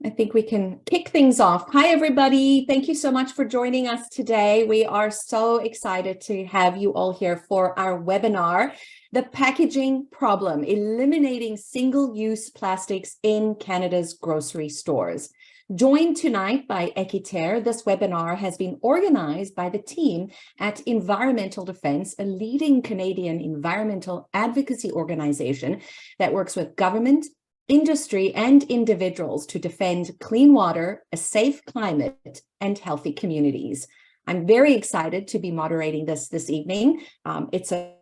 I think we can kick things off. Hi, everybody. Thank you so much for joining us today. We are so excited to have you all here for our webinar, The Packaging Problem, Eliminating Single-Use Plastics in Canada's Grocery Stores. Joined tonight by Équiterre, this webinar has been organized by the team at Environmental Defence, a leading Canadian environmental advocacy organization that works with government, industry and individuals to defend clean water, a safe climate, and healthy communities. I'm very excited to be moderating this evening. It's a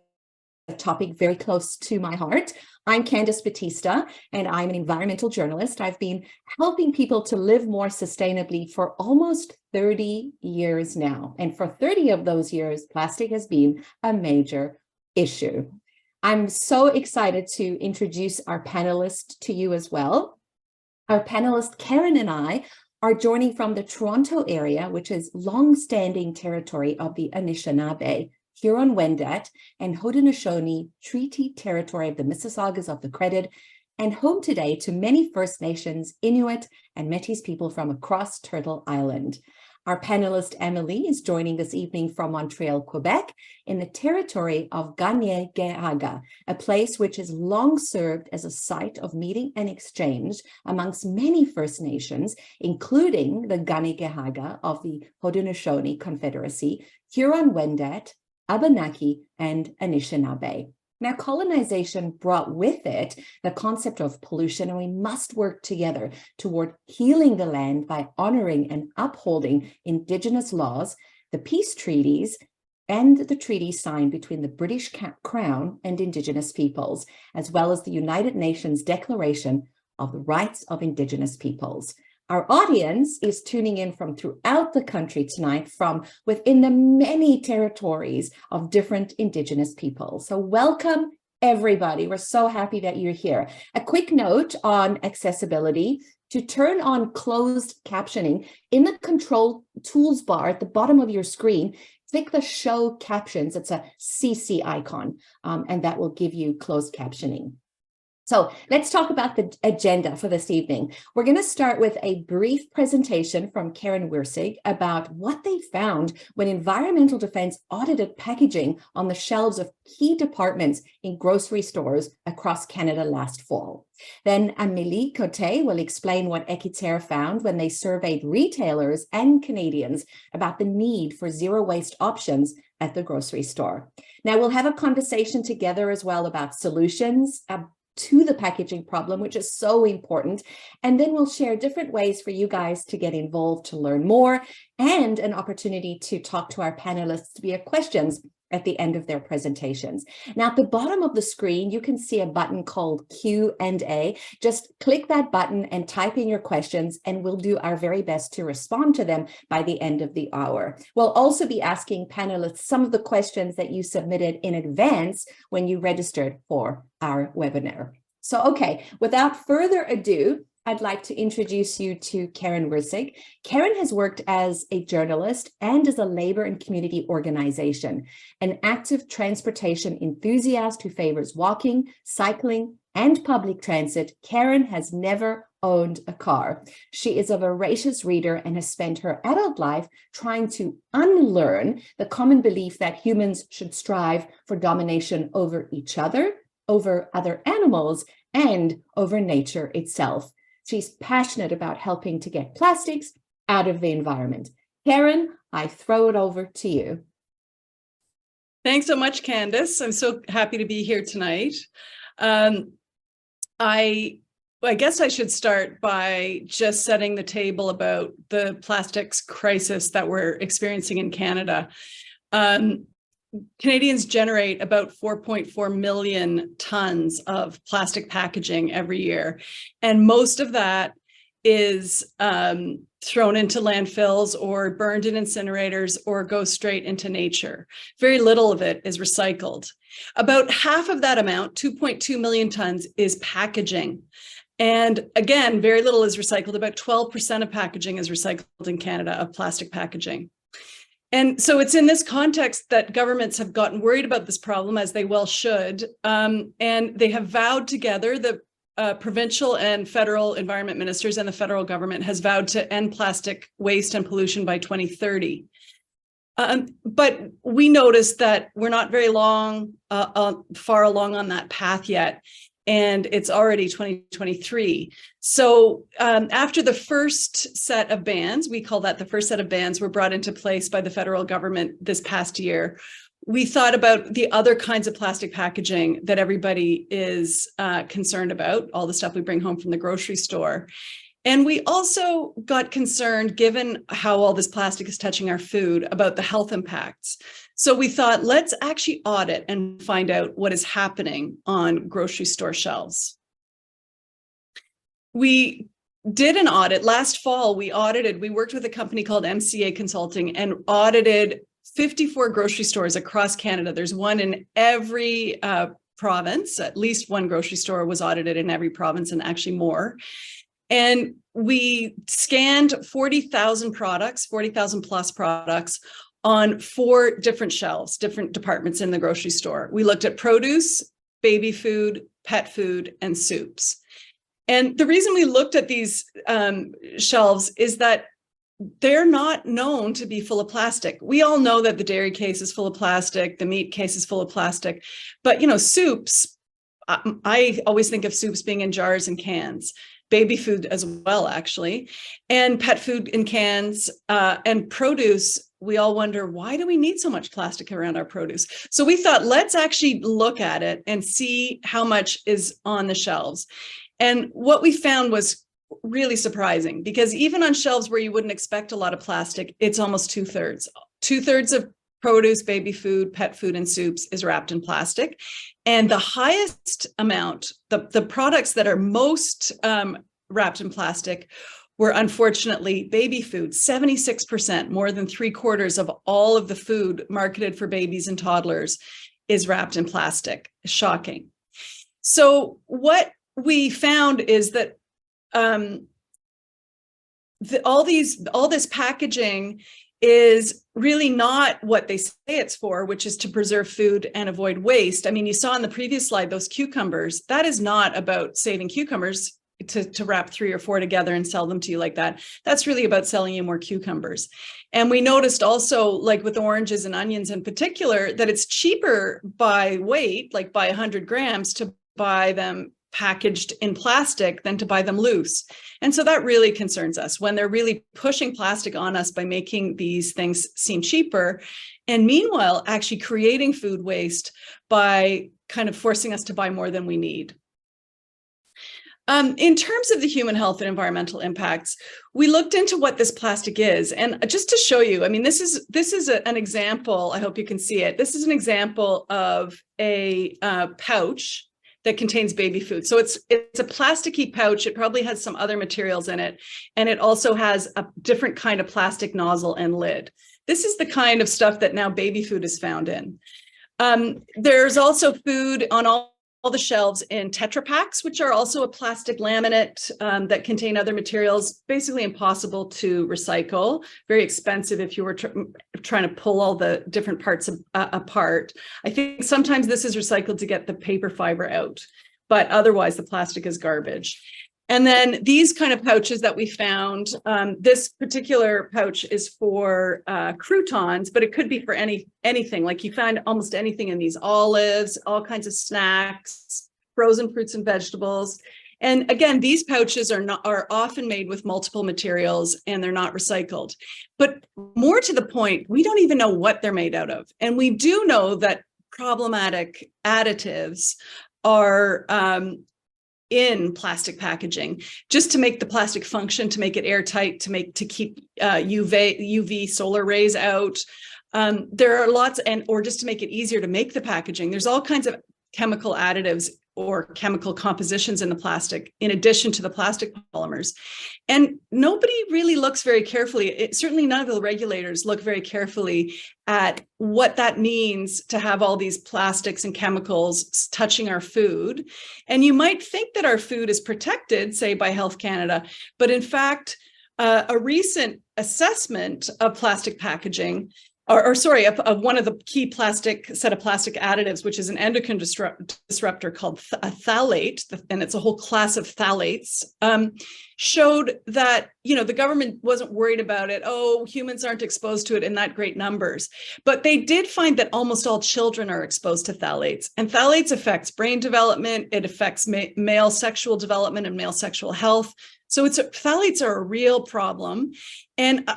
topic very close to my heart. I'm Candice Batista, and I'm an environmental journalist. I've been helping people to live more sustainably for almost 30 years now. And for 30 of those years, plastic has been a major issue. I'm so excited to introduce our panelists to you as well. Our panelist, Karen and I, are joining from the Toronto area, which is long-standing territory of the Anishinaabe, Huron-Wendat, and Haudenosaunee Treaty Territory of the Mississaugas of the Credit, and home today to many First Nations, Inuit, and Métis people from across Turtle Island. Our panelist, Emily, is joining this evening from Montreal, Quebec, in the territory of Kanien'kehá:ka, a place which has long served as a site of meeting and exchange amongst many First Nations, including the Kanien'kehá:ka of the Haudenosaunee Confederacy, Huron-Wendat, Abenaki, and Anishinaabe. Now, colonization brought with it the concept of pollution, and we must work together toward healing the land by honoring and upholding Indigenous laws, the peace treaties, and the treaties signed between the British Crown and Indigenous peoples, as well as the United Nations Declaration of the Rights of Indigenous Peoples. Our audience is tuning in from throughout the country tonight, from within the many territories of different Indigenous peoples. So welcome, everybody. We're so happy that you're here. A quick note on accessibility: to turn on closed captioning, in the control tools bar at the bottom of your screen, click the show captions. It's a CC icon, and that will give you closed captioning. So let's talk about the agenda for this evening. We're going to start with a brief presentation from Karen Wirsig about what they found when Environmental Defence audited packaging on the shelves of key departments in grocery stores across Canada last fall. Then Amélie Côté will explain what Équiterre found when they surveyed retailers and Canadians about the need for zero waste options at the grocery store. Now we'll have a conversation together as well about solutions to the packaging problem, which is so important. And then we'll share different ways for you guys to get involved, to learn more, and an opportunity to talk to our panelists via questions at the end of their presentations. Now, at the bottom of the screen, you can see a button called Q&A. Just click that button and type in your questions, and we'll do our very best to respond to them by the end of the hour. We'll also be asking panelists some of the questions that you submitted in advance when you registered for our webinar. So, okay, without further ado, I'd like to introduce you to Karen Wirsig. Karen has worked as a journalist and as a labor and community organization, an active transportation enthusiast who favors walking, cycling, and public transit. Karen has never owned a car. She is a voracious reader and has spent her adult life trying to unlearn the common belief that humans should strive for domination over each other, over other animals, and over nature itself. She's passionate about helping to get plastics out of the environment. Karen, I throw it over to you. Thanks so much, Candice. I'm so happy to be here tonight. I guess I should start by just setting the table about the plastics crisis that we're experiencing in Canada. Canadians generate about 4.4 million tons of plastic packaging every year, and most of that is thrown into landfills or burned in incinerators or goes straight into nature. Very little of it is recycled. About half of that amount, 2.2 million tons, is packaging. And again, very little is recycled. About 12% of packaging is recycled in Canada, of plastic packaging. And so it's in this context that governments have gotten worried about this problem, as they well should, and they have vowed together, the provincial and federal environment ministers and the federal government has vowed to end plastic waste and pollution by 2030. But we noticed that we're not very far along on that path yet, and it's already 2023. So after the first set of bans, we call that the first set of bans, were brought into place by the federal government this past year, we thought about the other kinds of plastic packaging that everybody is concerned about, all the stuff we bring home from the grocery store. And we also got concerned, given how all this plastic is touching our food, about the health impacts. So we thought, let's actually audit and find out what is happening on grocery store shelves. We did an audit last fall. We worked with a company called MCA Consulting and audited 54 grocery stores across Canada. There's one in every province. At least one grocery store was audited in every province, and actually more. And we scanned 40,000 products, 40,000 plus products on 4 different shelves, different departments in the grocery store. We looked at produce, baby food, pet food, and soups. And the reason we looked at these shelves is that they're not known to be full of plastic. We all know that the dairy case is full of plastic, the meat case is full of plastic, but soups, I always think of soups being in jars and cans. Baby food as well, actually, and pet food in cans, and produce. We all wonder, why do we need so much plastic around our produce? So we thought, let's actually look at it and see how much is on the shelves. And what we found was really surprising, because even on shelves where you wouldn't expect a lot of plastic, it's almost 2/3. 2/3 of produce, baby food, pet food, and soups is wrapped in plastic. And the highest amount, the products that are most wrapped in plastic were unfortunately baby food. 76%, more than 3/4 of all of the food marketed for babies and toddlers is wrapped in plastic. Shocking. So what we found is that all this packaging is really not what they say it's for, which is to preserve food and avoid waste. I mean, you saw in the previous slide, those cucumbers, that is not about saving cucumbers to wrap 3 or 4 together and sell them to you like that. That's really about selling you more cucumbers. And we noticed also, like with oranges and onions in particular, that it's cheaper by weight, like by 100 grams, to buy them packaged in plastic than to buy them loose. And so that really concerns us, when they're really pushing plastic on us by making these things seem cheaper, and meanwhile actually creating food waste by kind of forcing us to buy more than we need. In terms of the human health and environmental impacts, we looked into what this plastic is. And just to show you, I mean, this is an example. I hope you can see it. This is an example of a pouch that contains baby food. So it's a plasticky pouch. It probably has some other materials in it. And it also has a different kind of plastic nozzle and lid. This is the kind of stuff that now baby food is found in. There's also food on all the shelves in Tetra Paks, which are also a plastic laminate that contain other materials, basically impossible to recycle, very expensive if you were trying to pull all the different parts apart. I think sometimes this is recycled to get the paper fiber out, but otherwise the plastic is garbage. And then these kind of pouches that we found, this particular pouch is for croutons, but it could be for anything. Like you find almost anything in these: olives, all kinds of snacks, frozen fruits and vegetables. And again, these pouches are often made with multiple materials, and they're not recycled. But more to the point, we don't even know what they're made out of. And we do know that problematic additives are in plastic packaging, just to make the plastic function, to make it airtight, to keep UV solar rays out. There are lots, or just to make it easier to make the packaging. There's all kinds of chemical additives or chemical compositions in the plastic, in addition to the plastic polymers. And nobody really looks very carefully, certainly none of the regulators look very carefully at what that means to have all these plastics and chemicals touching our food. And you might think that our food is protected, say by Health Canada, but in fact, a recent assessment of plastic packaging of one of the key set of plastic additives, which is an endocrine disruptor called a phthalate, and it's a whole class of phthalates, showed that, the government wasn't worried about it. Oh, humans aren't exposed to it in that great numbers. But they did find that almost all children are exposed to phthalates, and phthalates affects brain development. It affects male sexual development and male sexual health. So phthalates are a real problem. And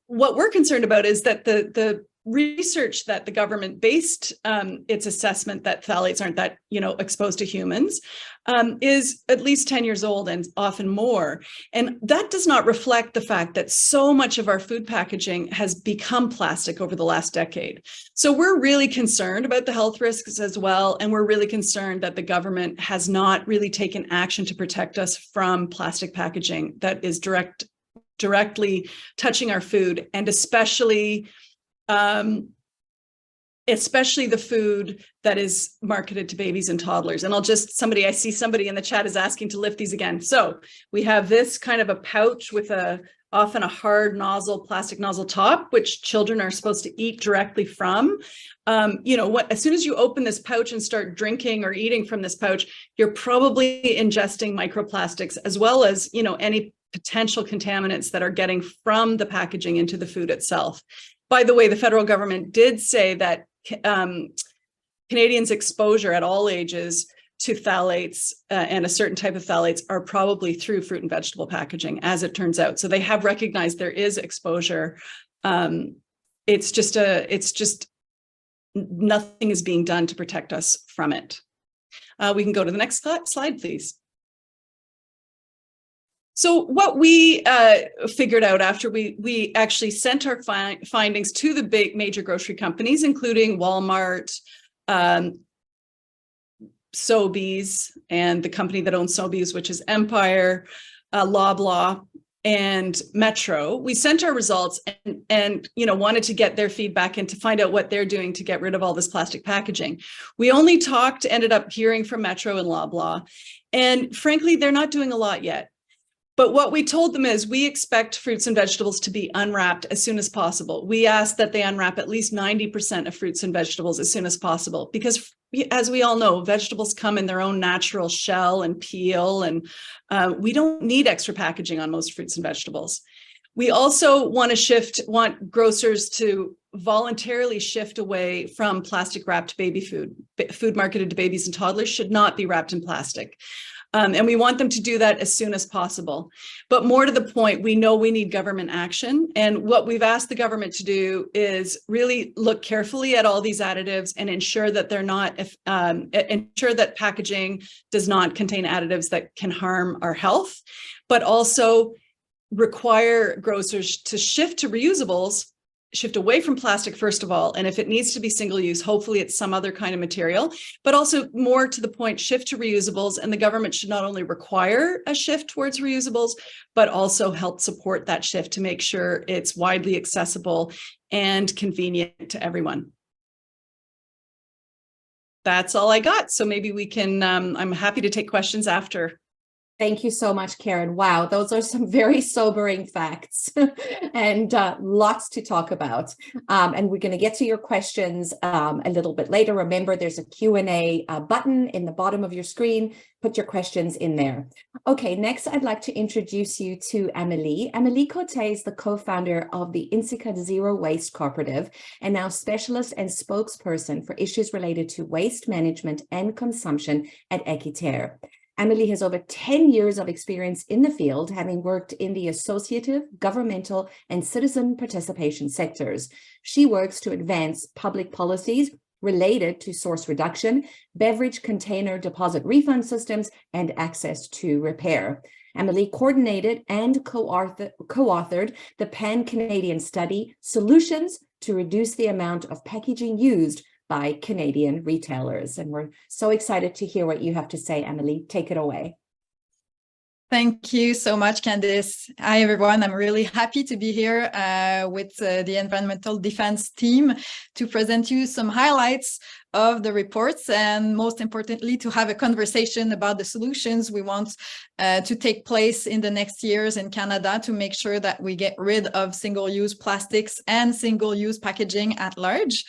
what we're concerned about is that the research that the government based its assessment that phthalates aren't that, exposed to humans is at least 10 years old and often more. And that does not reflect the fact that so much of our food packaging has become plastic over the last decade. So we're really concerned about the health risks as well. And we're really concerned that the government has not really taken action to protect us from plastic packaging that is directly touching our food, and especially the food that is marketed to babies and toddlers. And I see somebody in the chat is asking to lift these again. So we have this kind of a pouch with often a hard plastic nozzle top, which children are supposed to eat directly from. As soon as you open this pouch and start drinking or eating from this pouch, you're probably ingesting microplastics, as well as, any potential contaminants that are getting from the packaging into the food itself. By the way, the federal government did say that Canadians' exposure at all ages to phthalates and a certain type of phthalates are probably through fruit and vegetable packaging, as it turns out. So they have recognized there is exposure. It's just nothing is being done to protect us from it. We can go to the next slide, please. So what we figured out after we actually sent our findings to the big major grocery companies, including Walmart, Sobeys, and the company that owns Sobeys, which is Empire, Loblaw, and Metro. We sent our results and wanted to get their feedback and to find out what they're doing to get rid of all this plastic packaging. We only ended up hearing from Metro and Loblaw, and frankly, they're not doing a lot yet. But what we told them is we expect fruits and vegetables to be unwrapped as soon as possible. We asked that they unwrap at least 90% of fruits and vegetables as soon as possible, because as we all know, vegetables come in their own natural shell and peel, and we don't need extra packaging on most fruits and vegetables. We also want grocers to voluntarily shift away from plastic wrapped baby food. Food marketed to babies and toddlers should not be wrapped in plastic. And we want them to do that as soon as possible. But more to the point, we know we need government action. And what we've asked the government to do is really look carefully at all these additives and ensure that ensure that packaging does not contain additives that can harm our health, but also require grocers to shift to reusables, shift away from plastic, first of all. And if it needs to be single use, hopefully it's some other kind of material, but also more to the point, shift to reusables. And the government should not only require a shift towards reusables, but also help support that shift to make sure it's widely accessible and convenient to everyone. That's all I got. So maybe we can, I'm happy to take questions after. Thank you so much, Karen. Wow, those are some very sobering facts and lots to talk about. And we're going to get to your questions a little bit later. Remember, there's a Q&A button in the bottom of your screen. Put your questions in there. Okay, next I'd like to introduce you to Amélie. Amélie Coté is the co-founder of the Insica Zero Waste Cooperative and now specialist and spokesperson for issues related to waste management and consumption at Équiterre. Amélie has over 10 years of experience in the field, having worked in the associative, governmental, and citizen participation sectors. She works to advance public policies related to source reduction, beverage container deposit refund systems, and access to repair. Amélie coordinated and co-authored the Pan-Canadian study, Solutions to Reduce the Amount of Packaging Used by Canadian Retailers. And we're so excited to hear what you have to say, Amélie. Take it away. Thank you so much, Candice. Hi, everyone. I'm really happy to be here with the Environmental Defense team to present you some highlights of the reports and, most importantly, to have a conversation about the solutions we want to take place in the next years in Canada to make sure that we get rid of single-use plastics and single-use packaging at large.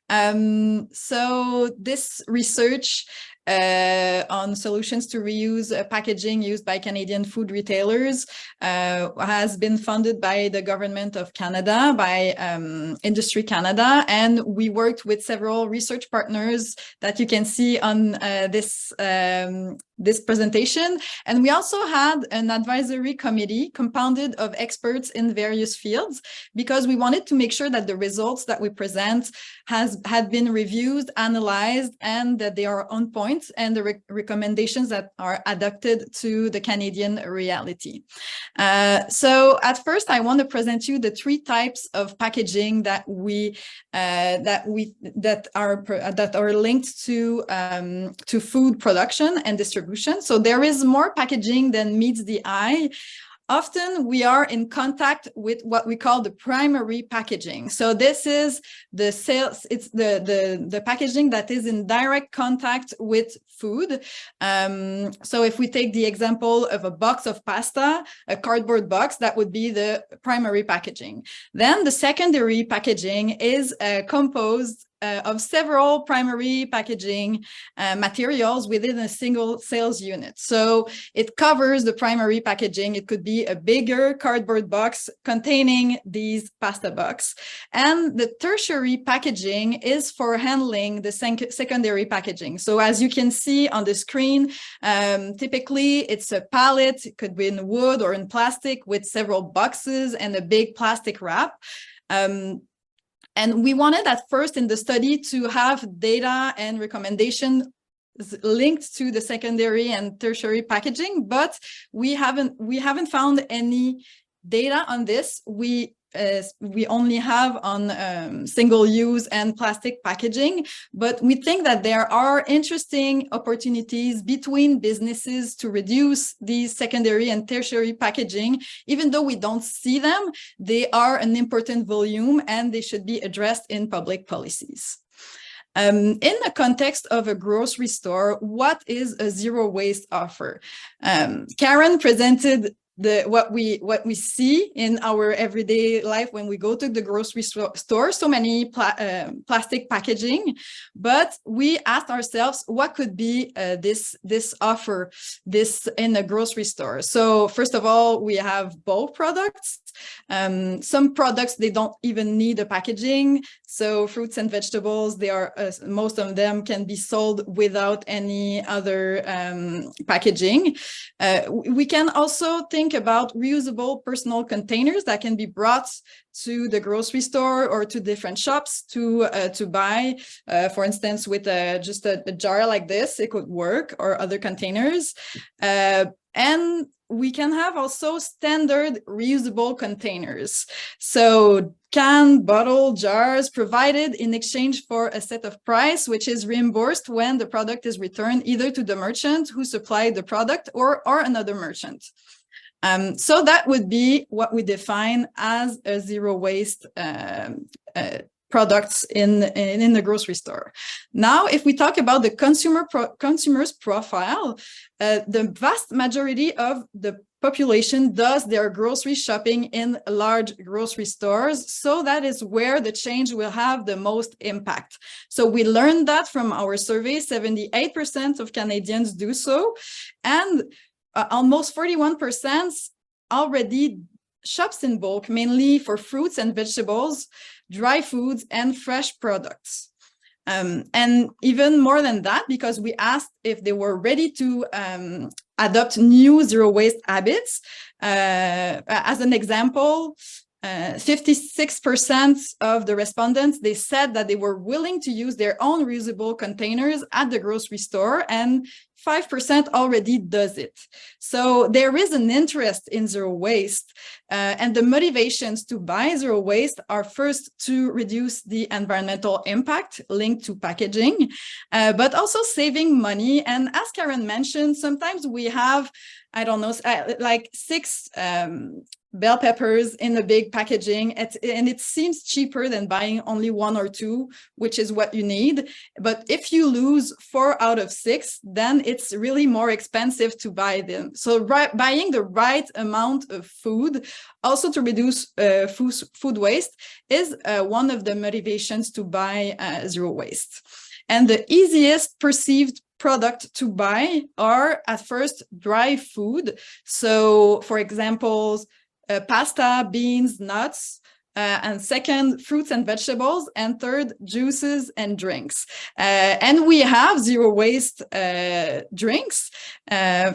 So this research on solutions to reuse packaging used by Canadian food retailers has been funded by the government of Canada, by Industry Canada, and we worked with several research partners that you can see on this presentation. And we also had an advisory committee compounded of experts in various fields, because we wanted to make sure that the results that we present had been reviewed, analyzed, and that they are on point, and the recommendations that are adapted to the Canadian reality. So at first, I want to present you the three types of packaging that are linked to food production and distribution. So there is more packaging than meets the eye. Often we are in contact with what we call the primary packaging. So this is the sales, it's the packaging that is in direct contact with food. So if we take the example of a box of pasta, a cardboard box, that would be the primary packaging. Then the secondary packaging is composed of several primary packaging materials within a single sales unit. So it covers the primary packaging. It could be a bigger cardboard box containing these pasta box. And the tertiary packaging is for handling the secondary packaging. So as you can see on the screen, typically it's a pallet. It could be in wood or in plastic with several boxes and a big plastic wrap. And we wanted at first in the study to have data and recommendation linked to the secondary and tertiary packaging, but we haven't found any data on this. We only have on single-use and plastic packaging, but we think that there are interesting opportunities between businesses to reduce these secondary and tertiary packaging. Even though we don't see them, they are an important volume and they should be addressed in public policies. In the context of a grocery store, what is a zero waste offer? Karen presented what we see in our everyday life when we go to the grocery store, so many plastic packaging, but we asked ourselves what could be this offer in a grocery store. So first of all, we have bulk products. Some products, they don't even need a packaging. So fruits and vegetables, they are most of them can be sold without any other packaging. We can also think about reusable personal containers that can be brought to the grocery store or to different shops to buy. For instance, with just a jar like this, it could work, or other containers. And we can have also standard reusable containers. So can, bottle, jars provided in exchange for a set of price, which is reimbursed when the product is returned either to the merchant who supplied the product or another merchant. So that would be what we define as a zero waste products in the grocery store. Now, if we talk about the consumer's profile, the vast majority of the population does their grocery shopping in large grocery stores. So that is where the change will have the most impact. So we learned that from our survey, 78% of Canadians do so. And almost 41% already shops in bulk, mainly for fruits and vegetables, dry foods, and fresh products. And even more than that, because we asked if they were ready to adopt new zero waste habits. As an example, 56% of the respondents, they said that they were willing to use their own reusable containers at the grocery store, and 5% already does it. So there is an interest in zero waste, and the motivations to buy zero waste are first to reduce the environmental impact linked to packaging, but also saving money. And as Karen mentioned, sometimes we have, I don't know, like 6 bell peppers in a big packaging, and it seems cheaper than buying only 1 or 2, which is what you need. But if you lose 4 out of 6, then it's really more expensive to buy them. So buying the right amount of food, also to reduce food waste, is one of the motivations to buy zero waste. And the easiest perceived product to buy are at first dry food. So for example, pasta, beans, nuts, and second, fruits and vegetables, and third, juices and drinks. And we have zero waste drinks.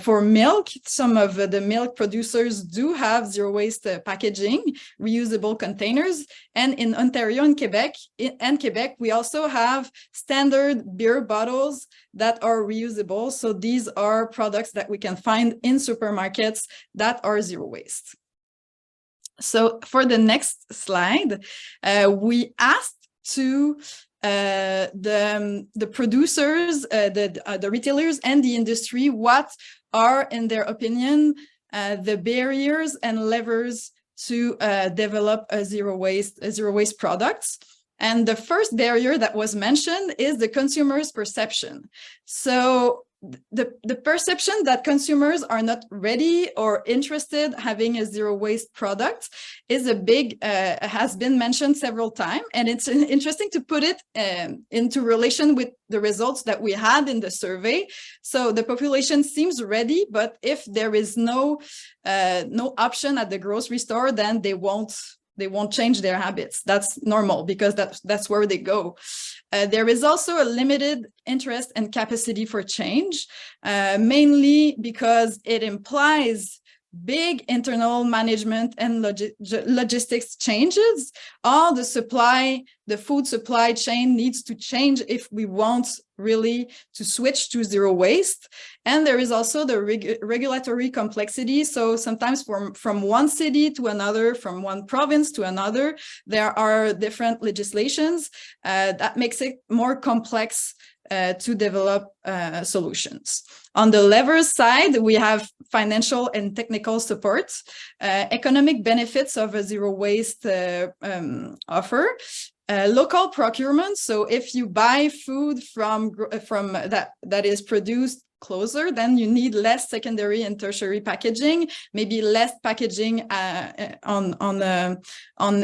For milk, some of the milk producers do have zero waste packaging, reusable containers. And in Ontario and Quebec, we also have standard beer bottles that are reusable. So these are products that we can find in supermarkets that are zero waste. So for the next slide, we asked to the producers, the retailers and the industry, what are, in their opinion, the barriers and levers to develop a zero waste products. And the first barrier that was mentioned is the consumer's perception. So the perception that consumers are not ready or interested having a zero waste product is a big, has been mentioned several times. And it's interesting to put it into relation with the results that we had in the survey. So the population seems ready, but if there is no option at the grocery store, then they won't change their habits. That's normal because that's where they go. There is also a limited interest and capacity for change, mainly because it implies big internal management and logistics changes. All the food supply chain needs to change if we want really to switch to zero waste. And there is also the regulatory complexity. So sometimes from one city to another, from one province to another, there are different legislations that makes it more complex to develop solutions. On the levers side, we have financial and technical support, economic benefits of a zero waste offer, local procurement. So if you buy food from that is produced closer, then you need less secondary and tertiary packaging, maybe less packaging on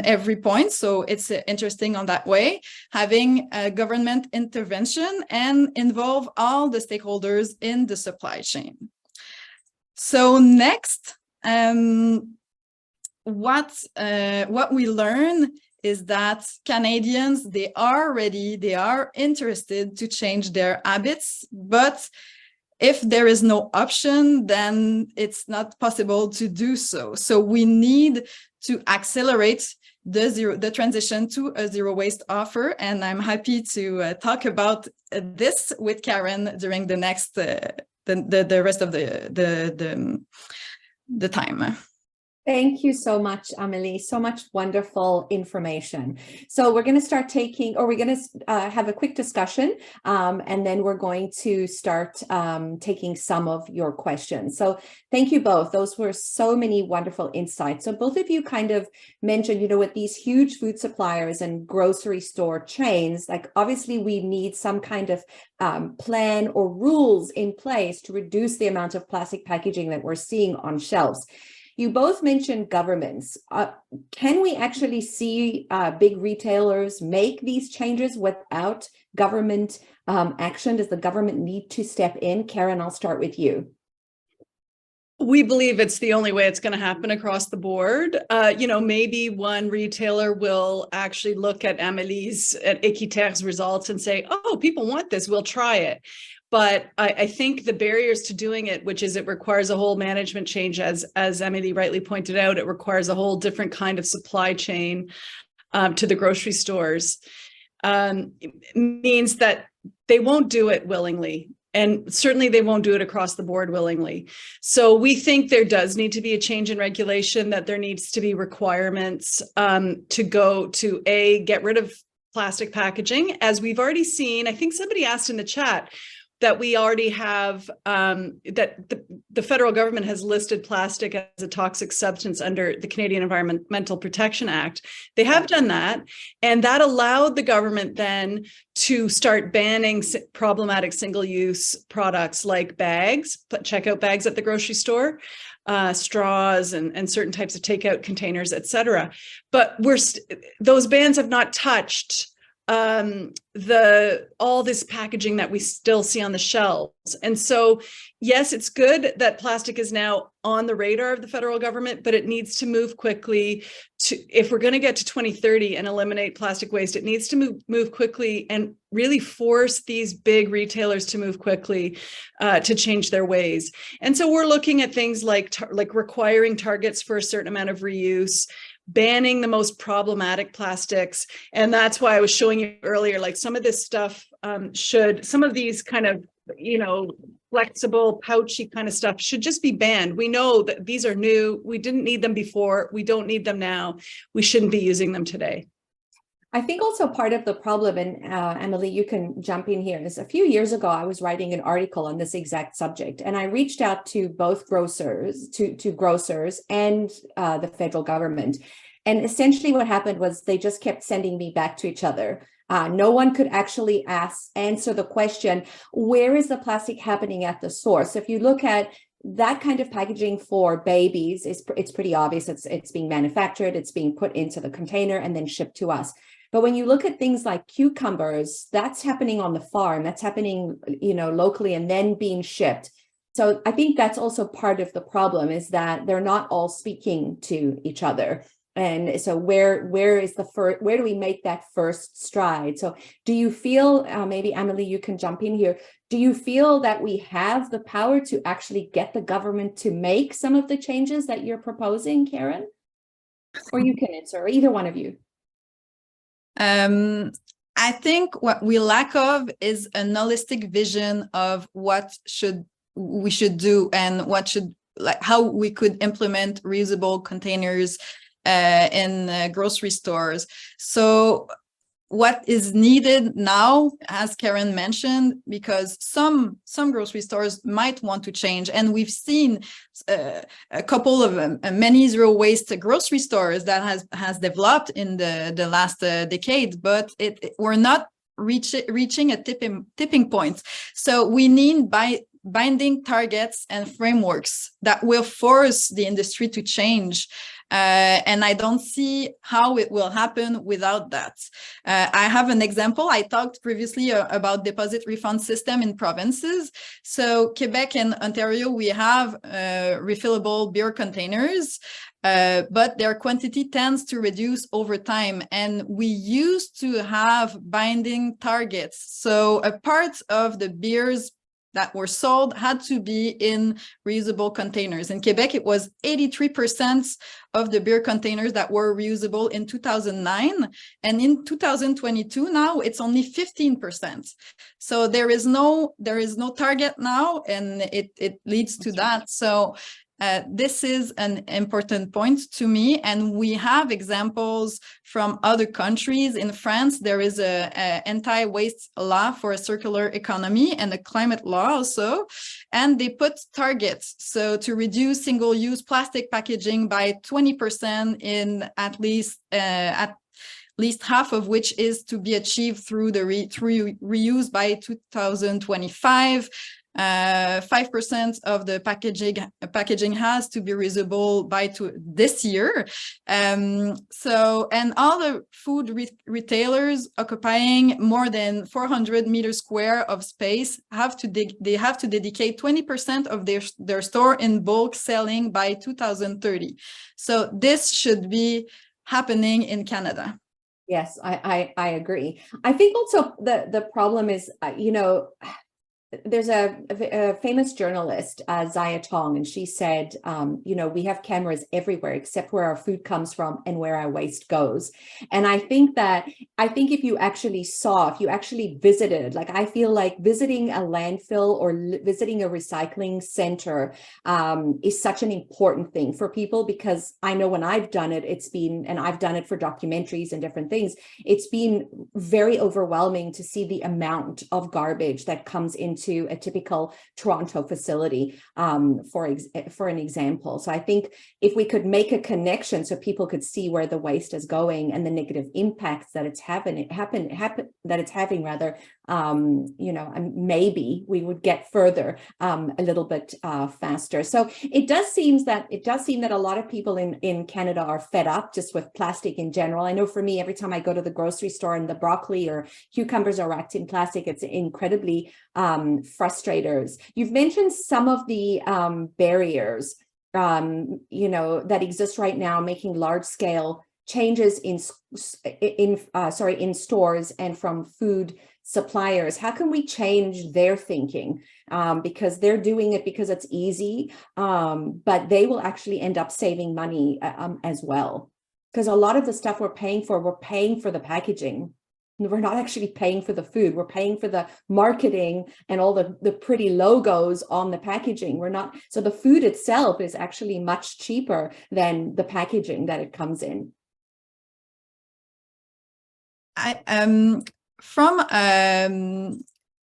every point. So it's interesting on that way, having a government intervention and involve all the stakeholders in the supply chain. So next, what we learn is that Canadians, they are ready, they are interested to change their habits, but if there is no option, then it's not possible to do so. So we need to accelerate the transition to a zero waste offer. And I'm happy to talk about this with Karen during the next, the rest of the time. Thank you so much, Amélie. So much wonderful information. So we're going to start we're going to have a quick discussion, and then we're going to start taking some of your questions. So thank you both. Those were so many wonderful insights. So both of you kind of mentioned, with these huge food suppliers and grocery store chains, like obviously we need some kind of plan or rules in place to reduce the amount of plastic packaging that we're seeing on shelves. You both mentioned governments. Can we actually see big retailers make these changes without government action? Does the government need to step in? Karen, I'll start with you. We believe it's the only way it's going to happen across the board. Maybe one retailer will actually look at Équiterre's results and say, oh, people want this, we'll try it. But I think the barriers to doing it, which is it requires a whole management change, as Amélie rightly pointed out, it requires a whole different kind of supply chain to the grocery stores, means that they won't do it willingly. And certainly they won't do it across the board willingly. So we think there does need to be a change in regulation, that there needs to be requirements to go to get rid of plastic packaging. As we've already seen, I think somebody asked in the chat that we already have, that the federal government has listed plastic as a toxic substance under the Canadian Environmental Protection Act. They have done that, and that allowed the government then to start banning problematic single-use products like bags, checkout bags at the grocery store, straws, and certain types of takeout containers, et cetera. But those bans have not touched all this packaging that we still see on the shelves. And so, yes, it's good that plastic is now on the radar of the federal government, but it needs to move quickly. If we're going to get to 2030 and eliminate plastic waste, it needs to move quickly and really force these big retailers to move quickly to change their ways. And so we're looking at things like requiring targets for a certain amount of reuse, banning the most problematic plastics. And that's why I was showing you earlier, like some of this stuff some of these kind of, flexible, pouchy kind of stuff should just be banned. We know that these are new. We didn't need them before. We don't need them now. We shouldn't be using them today. I think also part of the problem, and Emily, you can jump in here, is a few years ago, I was writing an article on this exact subject, and I reached out to both grocers, to grocers and the federal government. And essentially what happened was they just kept sending me back to each other. No one could actually answer the question, where is the plastic happening at the source? If you look at that kind of packaging for babies, it's pretty obvious. It's being manufactured, it's being put into the container and then shipped to us. But when you look at things like cucumbers, that's happening on the farm, that's happening, locally and then being shipped. So I think that's also part of the problem, is that they're not all speaking to each other. And so where do we make that first stride? So do you feel, maybe Emily, you can jump in here. Do you feel that we have the power to actually get the government to make some of the changes that you're proposing, Karen? Or you can answer, or either one of you. I think what we lack of is a holistic vision of what we should do and how we could implement reusable containers in grocery stores. So what is needed now, as Karen mentioned, because some grocery stores might want to change, and we've seen a couple of many zero waste grocery stores that has developed in the last decade, but we're not reaching a tipping point. So we need binding targets and frameworks that will force the industry to change. And I don't see how it will happen without that. I have an example. I talked previously about deposit refund system in provinces. So Quebec and Ontario, we have refillable beer containers, but their quantity tends to reduce over time. And we used to have binding targets. So a part of the beers that were sold had to be in reusable containers. In Quebec, it was 83% of the beer containers that were reusable in 2009. And in 2022, now it's only 15%. So there is no target now, and it leads to that. So this is an important point to me, and we have examples from other countries. In France, there is a anti-waste law for a circular economy and a climate law also, and they put targets. So to reduce single-use plastic packaging by 20% in at least half of which is to be achieved through reuse by 2025. 5% of the packaging has to be reusable by this year. And all the food retailers occupying more than 400 meters square of space have to dedicate 20% of their store in bulk selling by 2030. So this should be happening in Canada. Yes, I agree. I think also the problem is, there's a famous journalist, Zaya Tong, and she said, we have cameras everywhere except where our food comes from and where our waste goes. And I think if you actually visited, like I feel like visiting a landfill or visiting a recycling center is such an important thing for people, because I know when I've done it, and I've done it for documentaries and different things, it's been very overwhelming to see the amount of garbage that comes into a typical Toronto facility, for an example. So I think if we could make a connection so people could see where the waste is going and the negative impacts that it's having, maybe we would get further a little bit faster. So it does seem that a lot of people in Canada are fed up just with plastic in general. I know for me, every time I go to the grocery store and the broccoli or cucumbers are wrapped in plastic, it's incredibly frustrators. You've mentioned some of the barriers that exist right now, making large scale changes in stores and from food suppliers. How can we change their thinking? Because they're doing it because it's easy, but they will actually end up saving money as well. Because a lot of the stuff we're paying for the packaging. We're not actually paying for the food. We're paying for the marketing and all the pretty logos on the packaging. So the food itself is actually much cheaper than the packaging that it comes in. From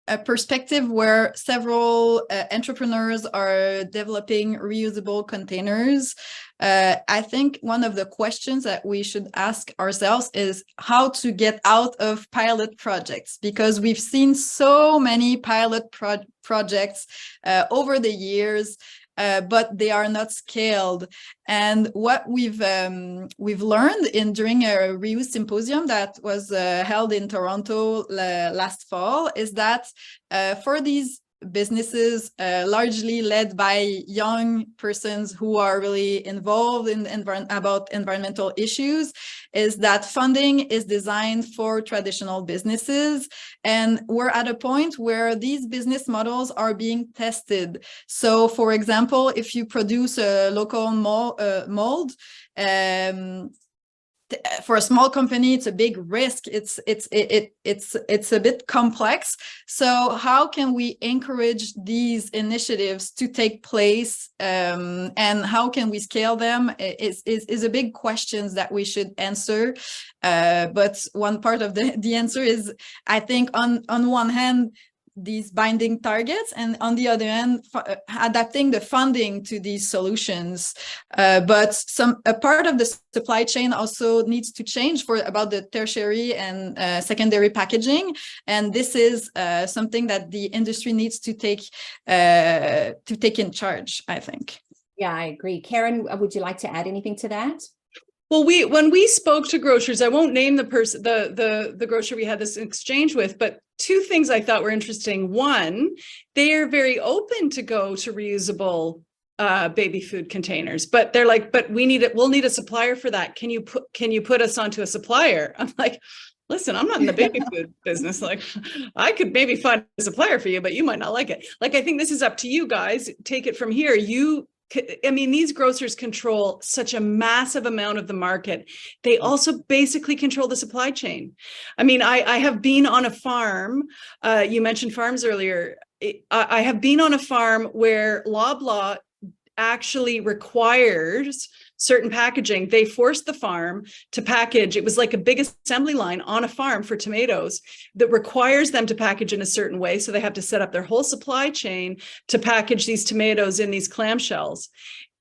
a perspective where several entrepreneurs are developing reusable containers, I think one of the questions that we should ask ourselves is how to get out of pilot projects, because we've seen so many pilot projects over the years, but they are not scaled. And what we've learned during a reuse symposium that was held in Toronto last fall is that for these businesses, largely led by young persons who are really involved in about environmental issues, is that funding is designed for traditional businesses, and we're at a point where these business models are being tested. So, for example, if you produce a local mold, for a small company, it's a big risk. It's a bit complex. So how can we encourage these initiatives to take place, and how can we scale them is a big question that we should answer. But one part of the answer is, I think, on one hand, these binding targets, and on the other hand, adapting the funding to these solutions. But a part of the supply chain also needs to change about the tertiary and secondary packaging, and this is something that the industry needs to take in charge, I think. Yeah, I agree. Karen, would you like to add anything to that? Well, when we spoke to grocers, I won't name the person, the grocer we had this exchange with, but two things I thought were interesting. One, they are very open to go to reusable baby food containers, but they're like, but we'll need a supplier for that. Can you put us onto a supplier? I'm like, listen, I'm not in the baby food business. Like, I could maybe find a supplier for you, but you might not like it. Like, I think this is up to you guys. Take it from here. These grocers control such a massive amount of the market. They also basically control the supply chain. I mean, I have been on a farm. You mentioned farms earlier. I have been on a farm where Loblaw actually requires certain packaging. They forced the farm to package. It was like a big assembly line on a farm for tomatoes that requires them to package in a certain way. So they have to set up their whole supply chain to package these tomatoes in these clamshells,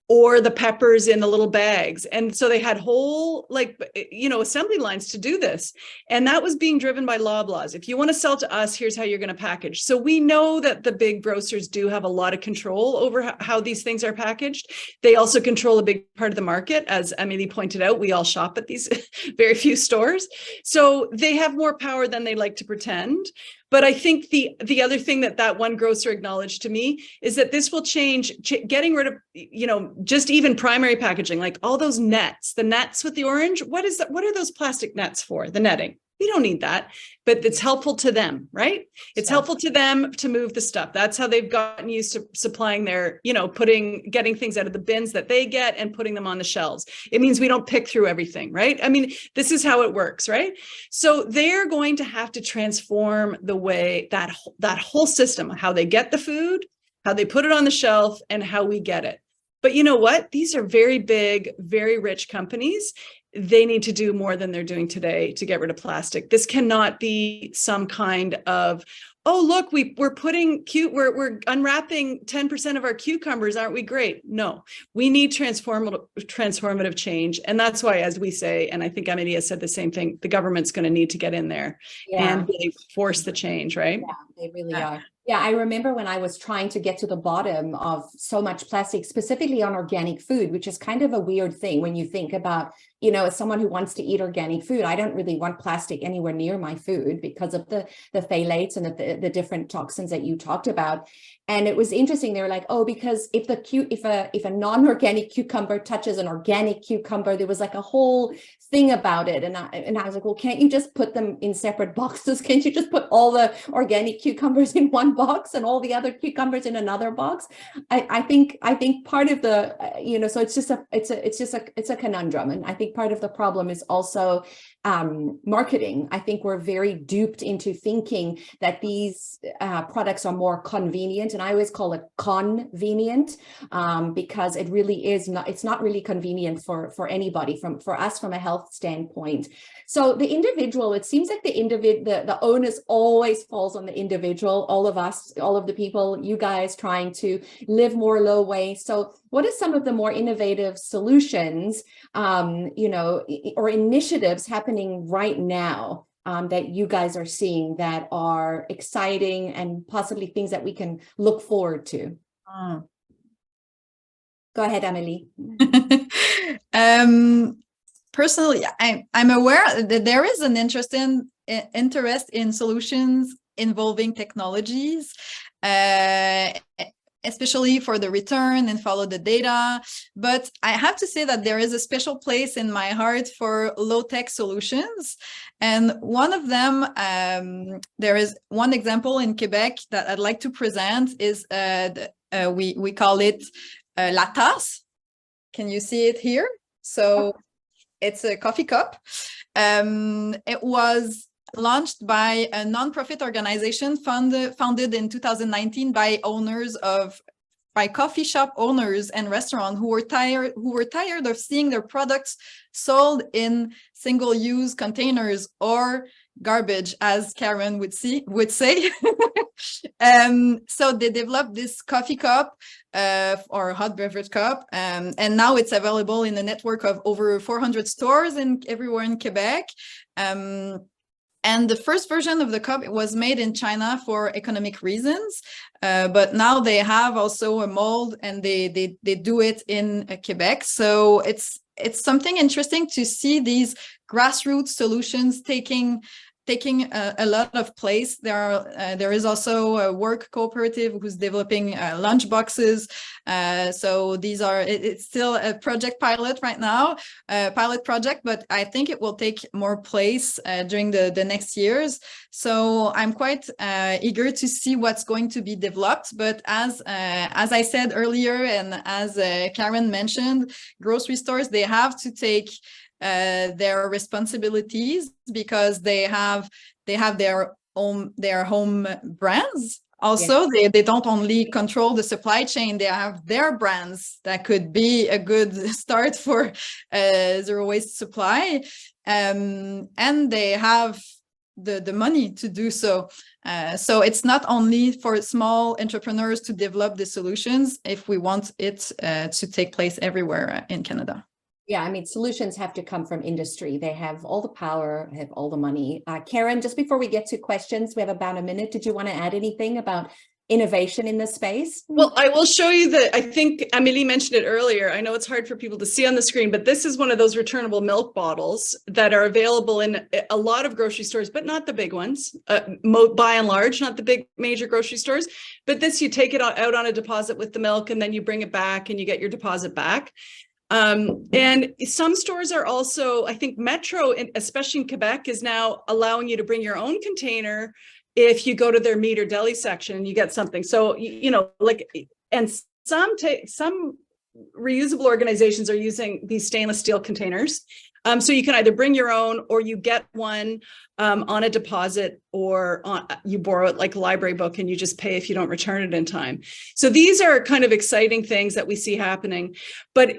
or the peppers in the little bags. And so they had whole, assembly lines to do this. And that was being driven by Loblaws. If you want to sell to us, here's how you're going to package. So we know that the big grocers do have a lot of control over how these things are packaged. They also control a big part of the market. As Amélie pointed out, we all shop at these very few stores. So they have more power than they like to pretend. But I think the other thing that one grocer acknowledged to me is that this will change, getting rid of, just even primary packaging, like all those nets, the nets with the orange. What are those plastic nets for? The netting. We don't need that, but it's helpful to them, right? It's Sure. helpful to them to move the stuff. That's how they've gotten used to supplying their, getting things out of the bins that they get and putting them on the shelves. It means we don't pick through everything, right? I mean, this is how it works, right? So they're going to have to transform the way that whole system, how they get the food, how they put it on the shelf, and how we get it. But you know what? These are very big, very rich companies. They need to do more than they're doing today to get rid of plastic. This cannot be some kind of, oh, look, we're unwrapping 10% of our cucumbers. Aren't we great? No, we need transformative change. And that's why, as we say, and I think Amélie has said the same thing, the government's going to need to get in there and really force the change, right? Yeah, they really are. Yeah, I remember when I was trying to get to the bottom of so much plastic, specifically on organic food, which is kind of a weird thing when you think about, as someone who wants to eat organic food, I don't really want plastic anywhere near my food because of the phthalates and the different toxins that you talked about. And it was interesting. They were like, oh, because if a non-organic cucumber touches an organic cucumber, there was like a whole thing about it. And I was like, well, can't you just put them in separate boxes? Can't you just put all the organic cucumbers in one box and all the other cucumbers in another box? I think part of the, so it's a conundrum. And I think part of the problem is also marketing. I think we're very duped into thinking that these products are more convenient, and I always call it convenient because it really is not. It's not really convenient for anybody. For us, from a health standpoint. So the individual, it seems like the onus always falls on the individual. All of us, all of the people, you guys trying to live more low waste. So what are some of the more innovative solutions, or initiatives happening right now that you guys are seeing that are exciting and possibly things that we can look forward to? Go ahead, Amélie. Personally, I'm aware that there is an interest in solutions involving technologies, especially for the return and follow the data. But I have to say that there is a special place in my heart for low-tech solutions. And one of them, there is one example in Quebec that I'd like to present is, we call it La Tasse. Can you see it here? So it's a coffee cup. It was launched by a nonprofit organization founded in 2019 by coffee shop owners and restaurants who were tired of seeing their products sold in single-use containers or garbage, as Karen would say. So they developed this coffee cup or hot beverage cup, and now it's available in a network of over 400 stores everywhere in Quebec. And the first version of the cup was made in China for economic reasons, but now they have also a mold and they do it in Quebec. So it's something interesting to see these grassroots solutions taking a lot of place. There is also a work cooperative who's developing lunch boxes. So it's still a pilot right now, pilot project, but I think it will take more place during the next years. So I'm quite eager to see what's going to be developed. But as I said earlier, and as Karen mentioned, grocery stores, they have to take their responsibilities because they have their home brands. Also, yes. They don't only control the supply chain, they have their brands that could be a good start for zero waste supply, and they have the money to do so. So it's not only for small entrepreneurs to develop the solutions if we want it to take place everywhere in Canada. Yeah, I mean, solutions have to come from industry. They have all the power, have all the money. Karen, just before we get to questions, we have about a minute. Did you want to add anything about innovation in this space? Well, I will show you I think Amélie mentioned it earlier. I know it's hard for people to see on the screen, but this is one of those returnable milk bottles that are available in a lot of grocery stores, but not the big ones, by and large, not the big major grocery stores. But this, you take it out on a deposit with the milk and then you bring it back and you get your deposit back. And some stores are also, I think Metro, especially in Quebec, is now allowing you to bring your own container if you go to their meat or deli section and you get something. So, you know, like, and some reusable organizations are using these stainless steel containers. So you can either bring your own, or you get one on a deposit, or you borrow it like a library book and you just pay if you don't return it in time. So these are kind of exciting things that we see happening. But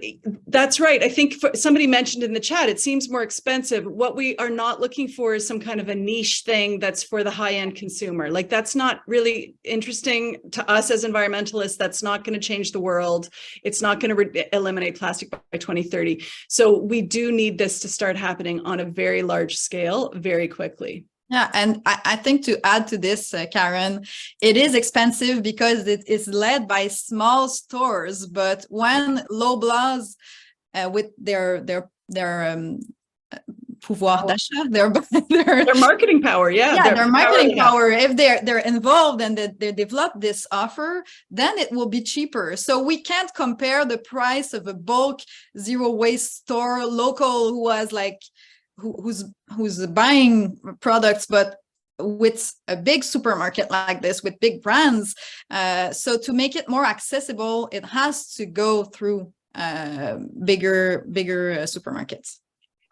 that's right. I think somebody mentioned in the chat, it seems more expensive. What we are not looking for is some kind of a niche thing that's for the high-end consumer. Like, that's not really interesting to us as environmentalists. That's not going to change the world. It's not going to eliminate plastic by 2030. So we do need this to start happening on a very large scale very quickly. Yeah, and I think to add to this, Karen, it is expensive because it is led by small stores. But when Loblaws, with their pouvoir d'achat, their marketing power, their marketing power, if they're involved and they develop this offer, then it will be cheaper. So we can't compare the price of a bulk zero waste store local who has like who's buying products, but with a big supermarket like this with big brands. So to make it more accessible, it has to go through bigger supermarkets.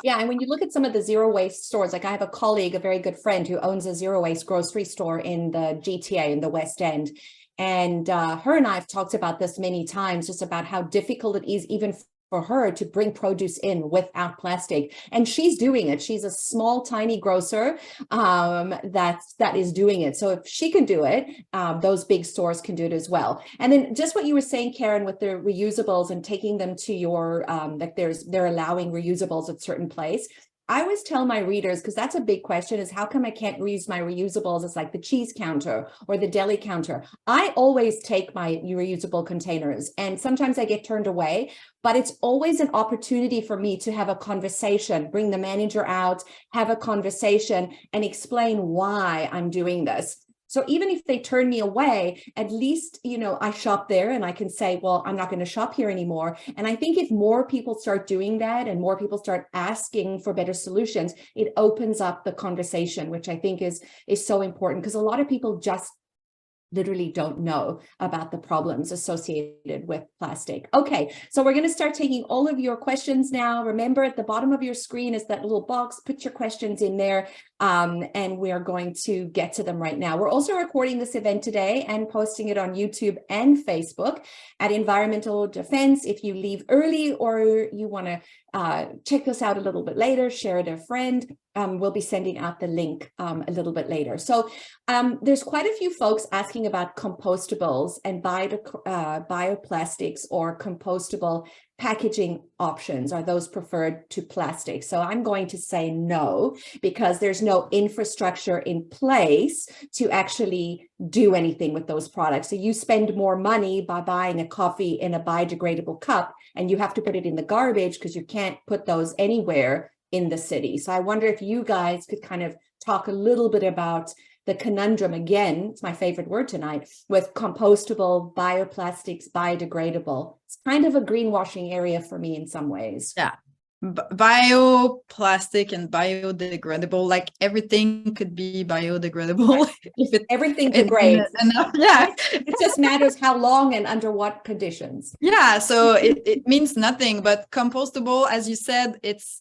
Yeah, and when you look at some of the zero waste stores, like I have a colleague, a very good friend, who owns a zero waste grocery store in the GTA in the West End. And her and I have talked about this many times, just about how difficult it is even for her to bring produce in without plastic. And she's doing it. She's a small, tiny grocer that is doing it. So if she can do it, those big stores can do it as well. And then just what you were saying, Karen, with the reusables and taking them to your, like they're allowing reusables at certain place. I always tell my readers, because that's a big question, is how come I can't reuse my reusables as like the cheese counter or the deli counter? I always take my reusable containers, and sometimes I get turned away, but it's always an opportunity for me to have a conversation, bring the manager out, have a conversation and explain why I'm doing this. So even if they turn me away, at least, you know, I shop there and I can say, well, I'm not going to shop here anymore. And I think if more people start doing that and more people start asking for better solutions, it opens up the conversation, which I think is so important, because a lot of people just literally don't know about the problems associated with plastic. Okay, so we're going to start taking all of your questions now. Remember, at the bottom of your screen is that little box. Put your questions in there, and we are going to get to them right now. We're also recording this event today and posting it on YouTube and Facebook at Environmental Defense. If you leave early or you want to check us out a little bit later, share it with a friend. We'll be sending out the link a little bit later. So there's quite a few folks asking about compostables and bioplastics or compostable packaging options. Are those preferred to plastic? So I'm going to say no, because there's no infrastructure in place to actually do anything with those products. So you spend more money by buying a coffee in a biodegradable cup, and you have to put it in the garbage because you can't put those anywhere in the city. So I wonder if you guys could kind of talk a little bit about the conundrum, again, it's my favorite word tonight, with compostable, bioplastics, biodegradable. It's kind of a greenwashing area for me in some ways. Yeah. Bioplastic and biodegradable, like everything could be biodegradable. If everything degrades. Yeah. It just matters how long and under what conditions. Yeah, so it means nothing, but compostable, as you said, it's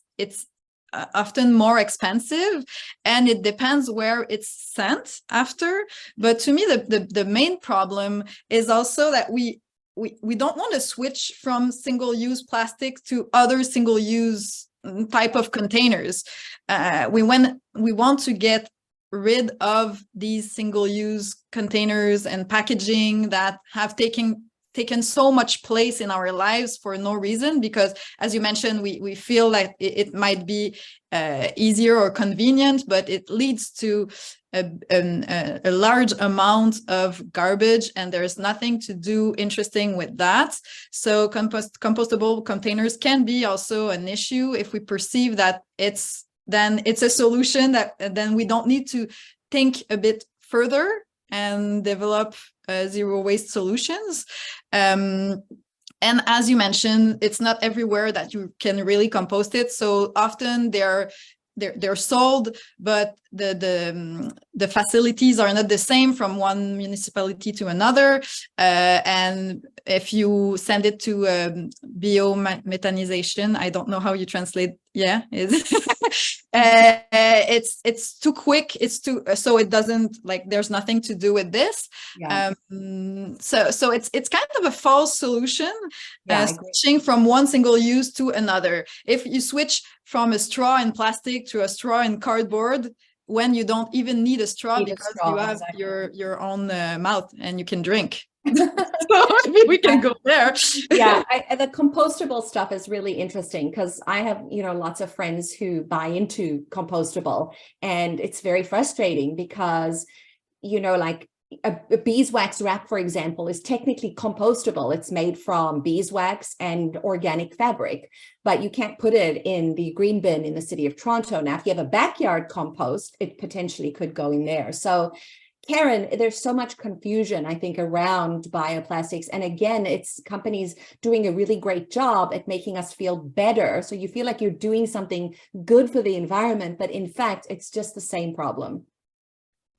often more expensive, and it depends where it's sent after. But to me, the main problem is also that we don't want to switch from single-use plastic to other single-use type of containers. We want to get rid of these single-use containers and packaging that have taken so much place in our lives for no reason, because as you mentioned, we feel like it might be easier or convenient, but it leads to a large amount of garbage, and there's nothing to do interesting with that. So compostable containers can be also an issue if we perceive that it's a solution, that then we don't need to think a bit further and develop zero waste solutions. And as you mentioned, it's not everywhere that you can really compost it. So often they're sold, but the facilities are not the same from one municipality to another. And if you send it to biomethanization, I don't know how you translate. Yeah, it's too quick. It's too, so it doesn't, like, there's nothing to do with this. Yeah. So it's kind of a false solution, Yeah, switching from one single use to another. If you switch from a straw in plastic to a straw in cardboard, when you don't even need a straw because you have your own mouth and you can drink. So we can go there. Yeah, the compostable stuff is really interesting because I have, lots of friends who buy into compostable, and it's very frustrating because, like a beeswax wrap, for example, is technically compostable. It's made from beeswax and organic fabric, but you can't put it in the green bin in the city of Toronto. Now, if you have a backyard compost, it potentially could go in there. So Karen, there's so much confusion, I think, around bioplastics. And again, it's companies doing a really great job at making us feel better. So you feel like you're doing something good for the environment, but in fact, it's just the same problem.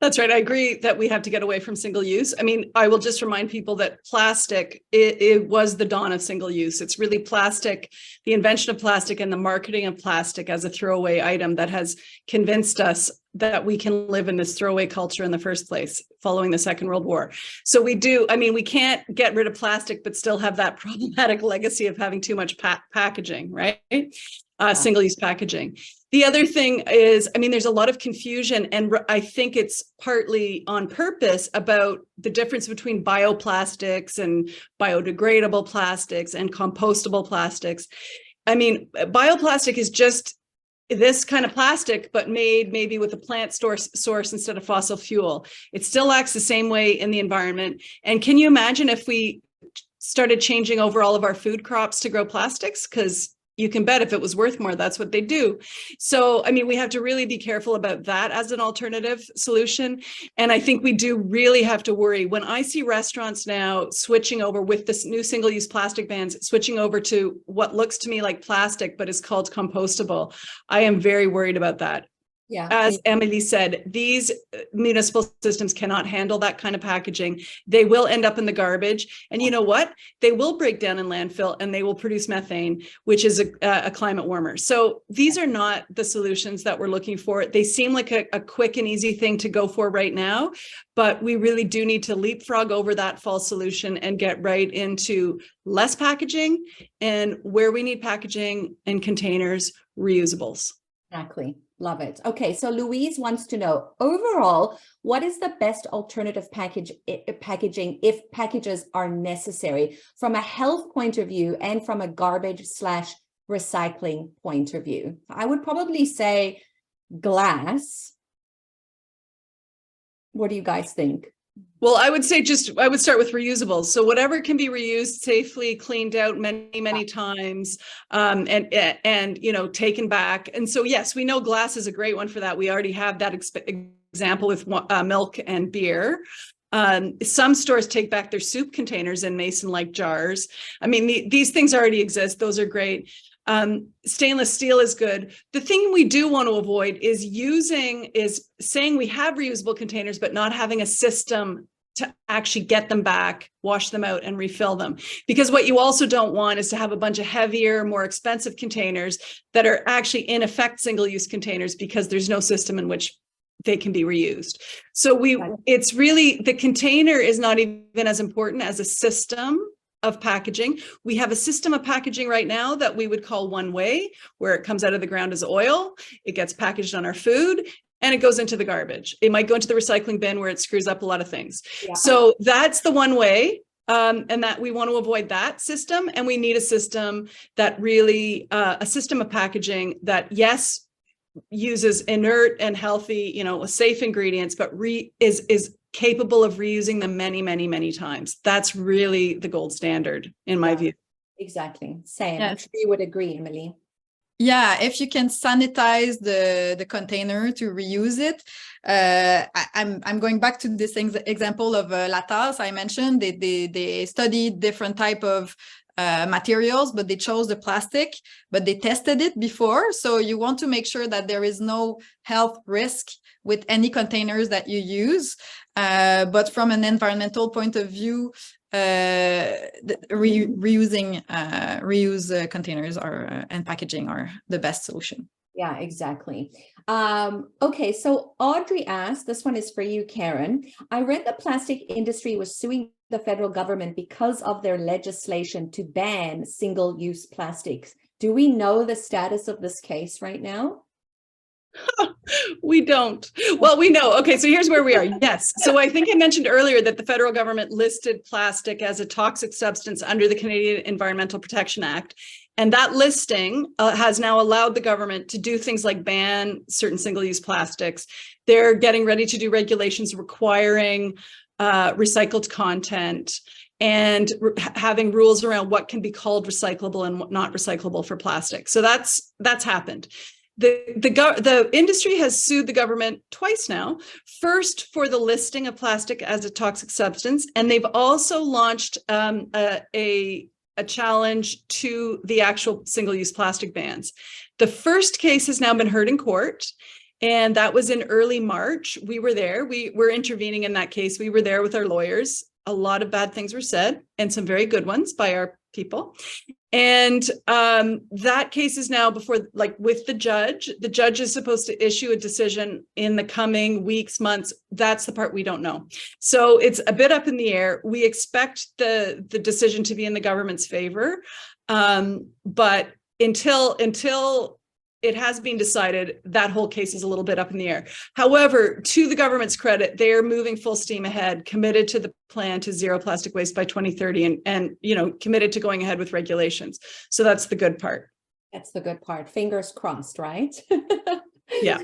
That's right. I agree that we have to get away from single use. I mean, I will just remind people that plastic, it was the dawn of single use. It's really plastic, the invention of plastic and the marketing of plastic as a throwaway item that has convinced us that we can live in this throwaway culture in the first place following the Second World War. So we can't get rid of plastic, but still have that problematic legacy of having too much packaging, right? Single-use packaging. The other thing is, there's a lot of confusion, and I think it's partly on purpose about the difference between bioplastics and biodegradable plastics and compostable plastics. Bioplastic is just this kind of plastic, but made maybe with a plant source instead of fossil fuel. It still acts the same way in the environment. And can you imagine if we started changing over all of our food crops to grow plastics? Because you can bet if it was worth more, that's what they do. So, we have to really be careful about that as an alternative solution. And I think we do really have to worry. When I see restaurants now switching over with this new single-use plastic bans, switching over to what looks to me like plastic, but is called compostable, I am very worried about that. Yeah. As Emily said, these municipal systems cannot handle that kind of packaging. They will end up in the garbage. And you know what? They will break down in landfill and they will produce methane, which is a climate warmer. So these are not the solutions that we're looking for. They seem like a quick and easy thing to go for right now, but we really do need to leapfrog over that false solution and get right into less packaging, and where we need packaging and containers, reusables. Exactly. Love it. Okay, so Louise wants to know, overall, what is the best alternative packaging if packages are necessary from a health point of view and from a garbage/recycling point of view? I would probably say glass. What do you guys think? Well, I would say I would start with reusables. So whatever can be reused safely, cleaned out many times, and taken back. And so, yes, we know glass is a great one for that. We already have that example with milk and beer. Some stores take back their soup containers in mason-like jars. These things already exist. Those are great. Stainless steel is good. The thing we do want to avoid is saying we have reusable containers, but not having a system to actually get them back, wash them out, and refill them. Because what you also don't want is to have a bunch of heavier, more expensive containers that are actually in effect single-use containers because there's no system in which they can be reused. So it's really, the container is not even as important as a system of packaging. We have a system of packaging right now that we would call one way, where it comes out of the ground as oil, it gets packaged on our food, and it goes into the garbage. It might go into the recycling bin where it screws up a lot of things. Yeah. So that's the one way, and that we want to avoid that system. And we need a system that really, a system of packaging that, yes, uses inert and healthy, safe ingredients, but is capable of reusing them many times. That's really the gold standard in my view. Exactly. Same. Yeah. I'm sure you would agree, Emily. Yeah, if you can sanitize the container to reuse it. I'm going back to this example of La Tasse I mentioned. They studied different type of materials, but they chose the plastic, but they tested it before. So you want to make sure that there is no health risk with any containers that you use. But from an environmental point of view, reuse containers and packaging are the best solution. Yeah, exactly. Okay, so Audrey asked, this one is for you, Karen. I read the plastic industry was suing the federal government because of their legislation to ban single-use plastics. Do we know the status of this case right now? We don't. Well, we know. Okay, so here's where we are. Yes. So I think I mentioned earlier that the federal government listed plastic as a toxic substance under the Canadian Environmental Protection Act. And that listing has now allowed the government to do things like ban certain single-use plastics. They're getting ready to do regulations requiring recycled content and having rules around what can be called recyclable and not recyclable for plastic. So that's happened. The industry has sued the government twice now, first for the listing of plastic as a toxic substance, and they've also launched a challenge to the actual single-use plastic bans. The first case has now been heard in court, and that was in early March. We were there. We were intervening in that case. We were there with our lawyers. A lot of bad things were said, and some very good ones by our people. And that case is now before, like, with the judge. The judge is supposed to issue a decision in the coming weeks, months. That's the part we don't know. So it's a bit up in the air. We expect the decision to be in the government's favor. But until it has been decided, that whole case is a little bit up in the air. However, to the government's credit, they are moving full steam ahead, committed to the plan to zero plastic waste by 2030, and committed to going ahead with regulations. So that's the good part. That's the good part. Fingers crossed, right? Yeah.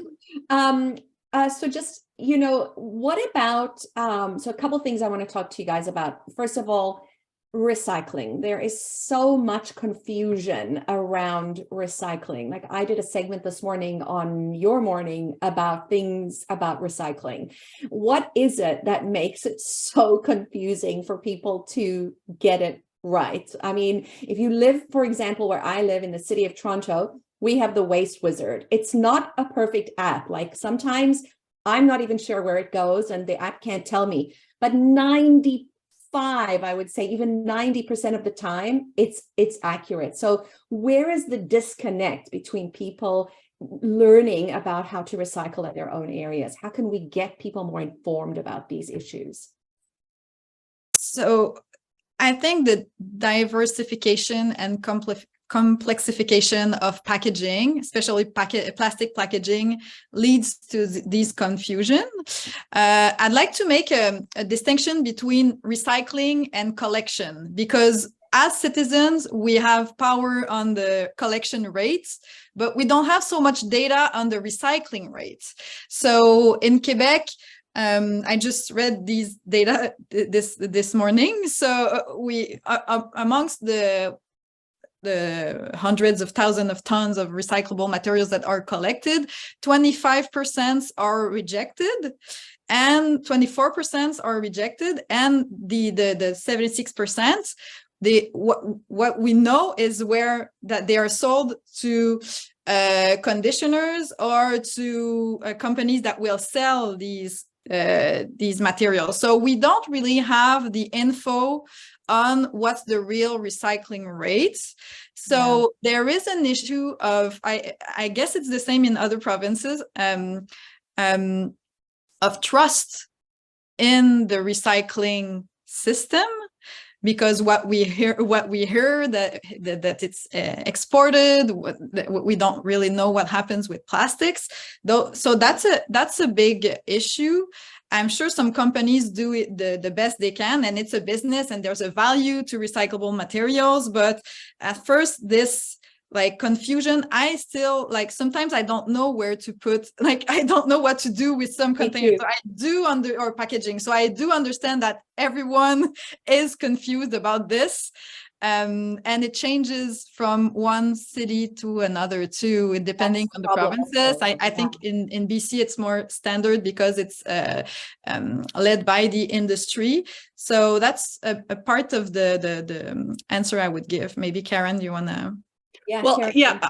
So just, what about, so a couple of things I want to talk to you guys about. First of all, recycling. There is so much confusion around recycling. Like, I did a segment this morning on Your Morning about things about recycling. What is it that makes it so confusing for people to get it right? I mean, if you live, for example, where I live in the city of Toronto, we have the Waste Wizard. It's not a perfect app. Like, sometimes I'm not even sure where it goes and the app can't tell me, but 95, I would say even 90% of the time, it's accurate. So where is the disconnect between people learning about how to recycle at their own areas? How can we get people more informed about these issues? So I think the diversification and complexification of packaging, especially plastic packaging, leads to these confusion. I'd like to make a distinction between recycling and collection, because as citizens, we have power on the collection rates, but we don't have so much data on the recycling rates. So in Quebec, I just read these data this morning. So we amongst the hundreds of thousands of tons of recyclable materials that are collected, 25% are rejected and 24% are rejected, and the 76%, what we know is where that they are sold to conditioners or to companies that will sell these materials. So we don't really have the info on what's the real recycling rates. So there is an issue of, I guess it's the same in other provinces, of trust in the recycling system, because what we hear that it's exported, we don't really know what happens with plastics, though. So that's a big issue. I'm sure some companies do it the best they can, and it's a business and there's a value to recyclable materials. But at first, this confusion, I still sometimes I don't know where to put, I don't know what to do with some containers. So or packaging. So I do understand that everyone is confused about this. And it changes from one city to another too, depending on the provinces. I think in BC it's more standard because it's led by the industry. So that's a part of the answer I would give. Maybe Karen, do you want to? Yeah. Well, Karen. yeah.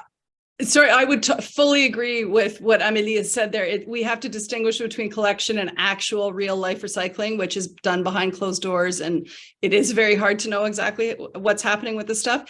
Sorry, I would fully agree with what Amélie has said there. We have to distinguish between collection and actual real life recycling, which is done behind closed doors. And it is very hard to know exactly what's happening with this stuff.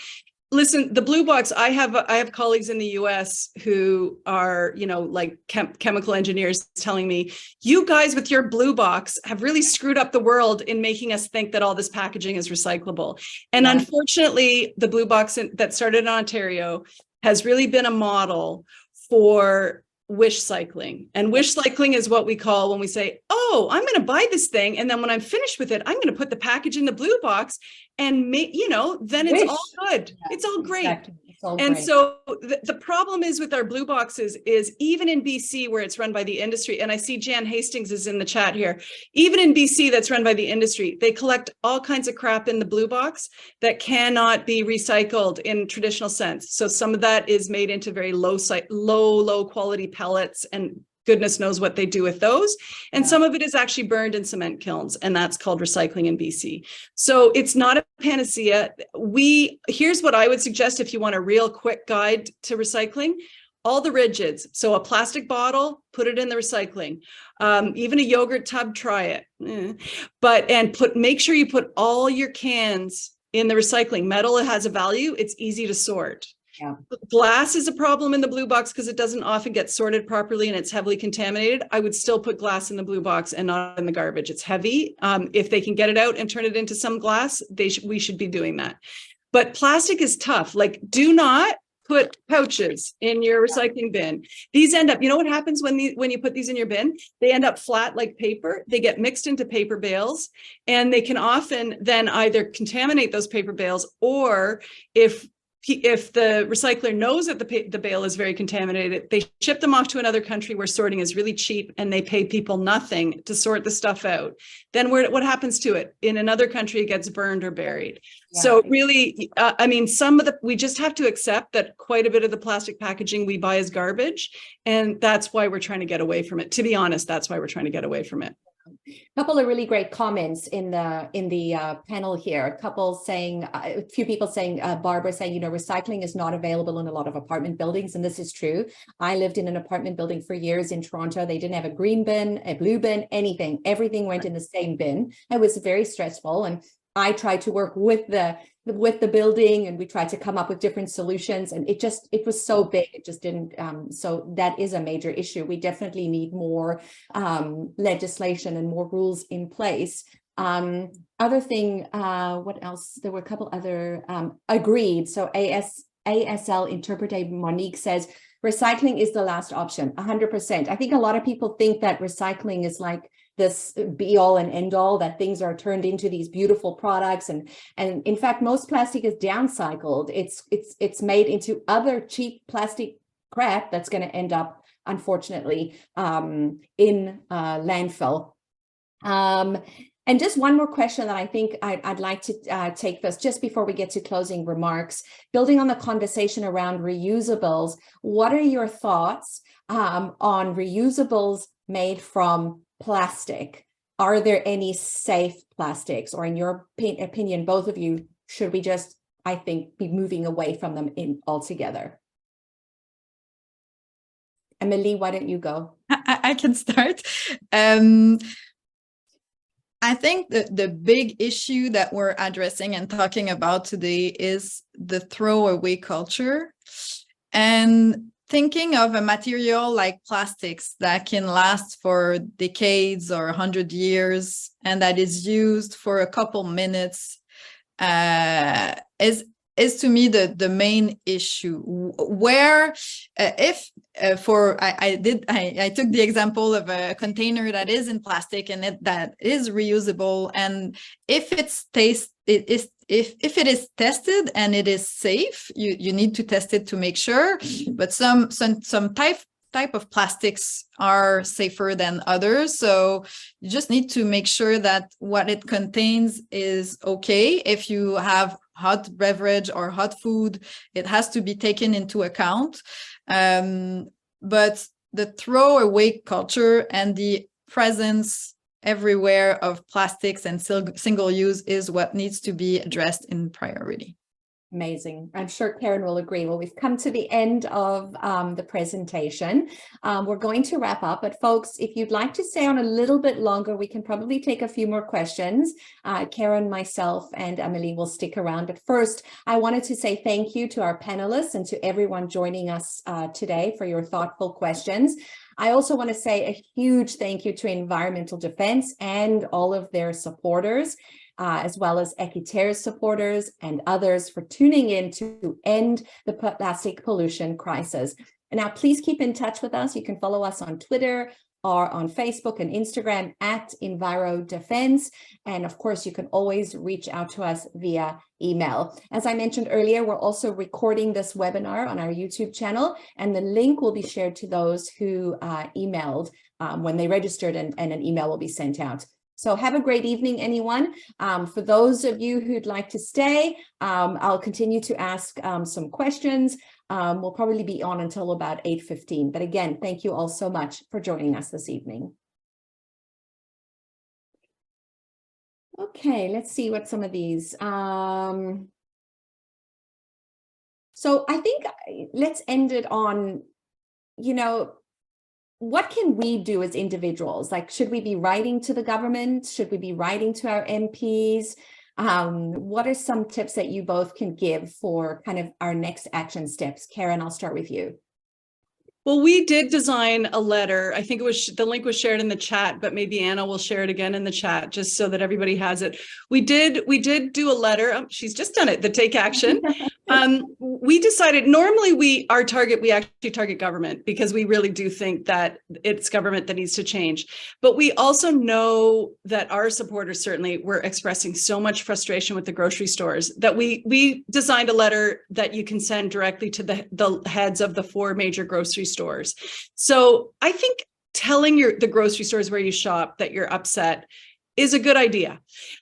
Listen, the blue box, I have colleagues in the US who are, like chemical engineers telling me, you guys with your blue box have really screwed up the world in making us think that all this packaging is recyclable. And unfortunately, the blue box that started in Ontario has really been a model for wish cycling. And wish cycling is what we call when we say, oh, I'm going to buy this thing. And then when I'm finished with it, I'm going to put the package in the blue box and then it's all good. Yeah, it's all great. Exactly. And so the problem is with our blue boxes is even in BC where it's run by the industry, and I see Jan Hastings is in the chat here, even in BC that's run by the industry, they collect all kinds of crap in the blue box that cannot be recycled in traditional sense. So some of that is made into very low quality pellets, and goodness knows what they do with those. And some of it is actually burned in cement kilns, and that's called recycling in BC. So it's not a panacea. Here's what I would suggest if you want a real quick guide to recycling. All the rigids. So a plastic bottle, put it in the recycling. Even a yogurt tub, try it. Make sure you put all your cans in the recycling. Metal, it has a value. It's easy to sort. Yeah. Glass is a problem in the blue box because it doesn't often get sorted properly and it's heavily contaminated. I would still put glass in the blue box and not in the garbage. It's heavy. If they can get it out and turn it into some glass, we should be doing that. But plastic is tough. Like, do not put pouches in your recycling bin. These end up, you know what happens when you put these in your bin? They end up flat like paper. They get mixed into paper bales, and they can often then either contaminate those paper bales, or if the recycler knows that the bale is very contaminated, they ship them off to another country where sorting is really cheap and they pay people nothing to sort the stuff out. Then what happens to it? In another country, it gets burned or buried. Yeah. So really, we just have to accept that quite a bit of the plastic packaging we buy is garbage. And that's why we're trying to get away from it. To be honest, that's why we're trying to get away from it. A couple of really great comments in the panel here. A few people saying, Barbara saying, recycling is not available in a lot of apartment buildings, and this is true. I lived in an apartment building for years in Toronto. They didn't have a green bin, a blue bin, anything. Everything went in the same bin. It was very stressful, and I tried to work with the building, and we tried to come up with different solutions, and it was so big, it just didn't. So that is a major issue. We definitely need more legislation and more rules in place. Other thing, what else? There were a couple other agreed. So ASL Interprete Monique says recycling is the last option. 100%. I think a lot of people think that recycling is like this be all and end all, that things are turned into these beautiful products, and in fact most plastic is downcycled. It's made into other cheap plastic crap that's going to end up, unfortunately, in landfill. And just one more question that I think I'd like to take this just before we get to closing remarks. Building on the conversation around reusables, what are your thoughts on reusables made from plastic? Are there any safe plastics, or in your opinion, both of you, should we just, I think, be moving away from them altogether? Amélie, why don't you go? I can start. I think the big issue that we're addressing and talking about today is the throwaway culture, and thinking of a material like plastics that can last for decades or 100 years and that is used for a couple minutes is to me the main issue. Where I took the example of a container that is in plastic and that is reusable, and if it is tested and it is safe, you need to test it to make sure. But some type of plastics are safer than others, so you just need to make sure that what it contains is okay. If you have hot beverage or hot food, it has to be taken into account. But the throwaway culture and the presence everywhere of plastics and single use is what needs to be addressed in priority. Amazing. I'm sure Karen will agree. Well, we've come to the end of the presentation. We're going to wrap up, but folks, if you'd like to stay on a little bit longer, we can probably take a few more questions. Karen, myself, and Amelie will stick around. But first, I wanted to say thank you to our panelists and to everyone joining us today for your thoughtful questions. I also want to say a huge thank you to Environmental Defence and all of their supporters, as well as Équiterre's supporters and others for tuning in to end the plastic pollution crisis. And now please keep in touch with us. You can follow us on Twitter or on Facebook and Instagram at Enviro Defense. And of course, you can always reach out to us via email. As I mentioned earlier, we're also recording this webinar on our YouTube channel, and the link will be shared to those who emailed when they registered, and an email will be sent out. So have a great evening, anyone. For those of you who'd like to stay, I'll continue to ask some questions. We'll probably be on until about 8:15. But again, thank you all so much for joining us this evening. Okay, let's see what some of these. So I think let's end it on, you know, what can we do as individuals? Like, should we be writing to the government? Should we be writing to our MPs? What are some tips that you both can give for kind of our next action steps? Karen, I'll start with you. Well, we did design a letter. I think it was the link was shared in the chat, but maybe Anna will share it again in the chat just so that everybody has it. We did do a letter. She's just done it, the take action. We decided normally we actually target government because we really do think that it's government that needs to change. But we also know that our supporters certainly were expressing so much frustration with the grocery stores that we designed a letter that you can send directly to the heads of the 4 major grocery stores. So I think telling the grocery stores where you shop that you're upset is a good idea.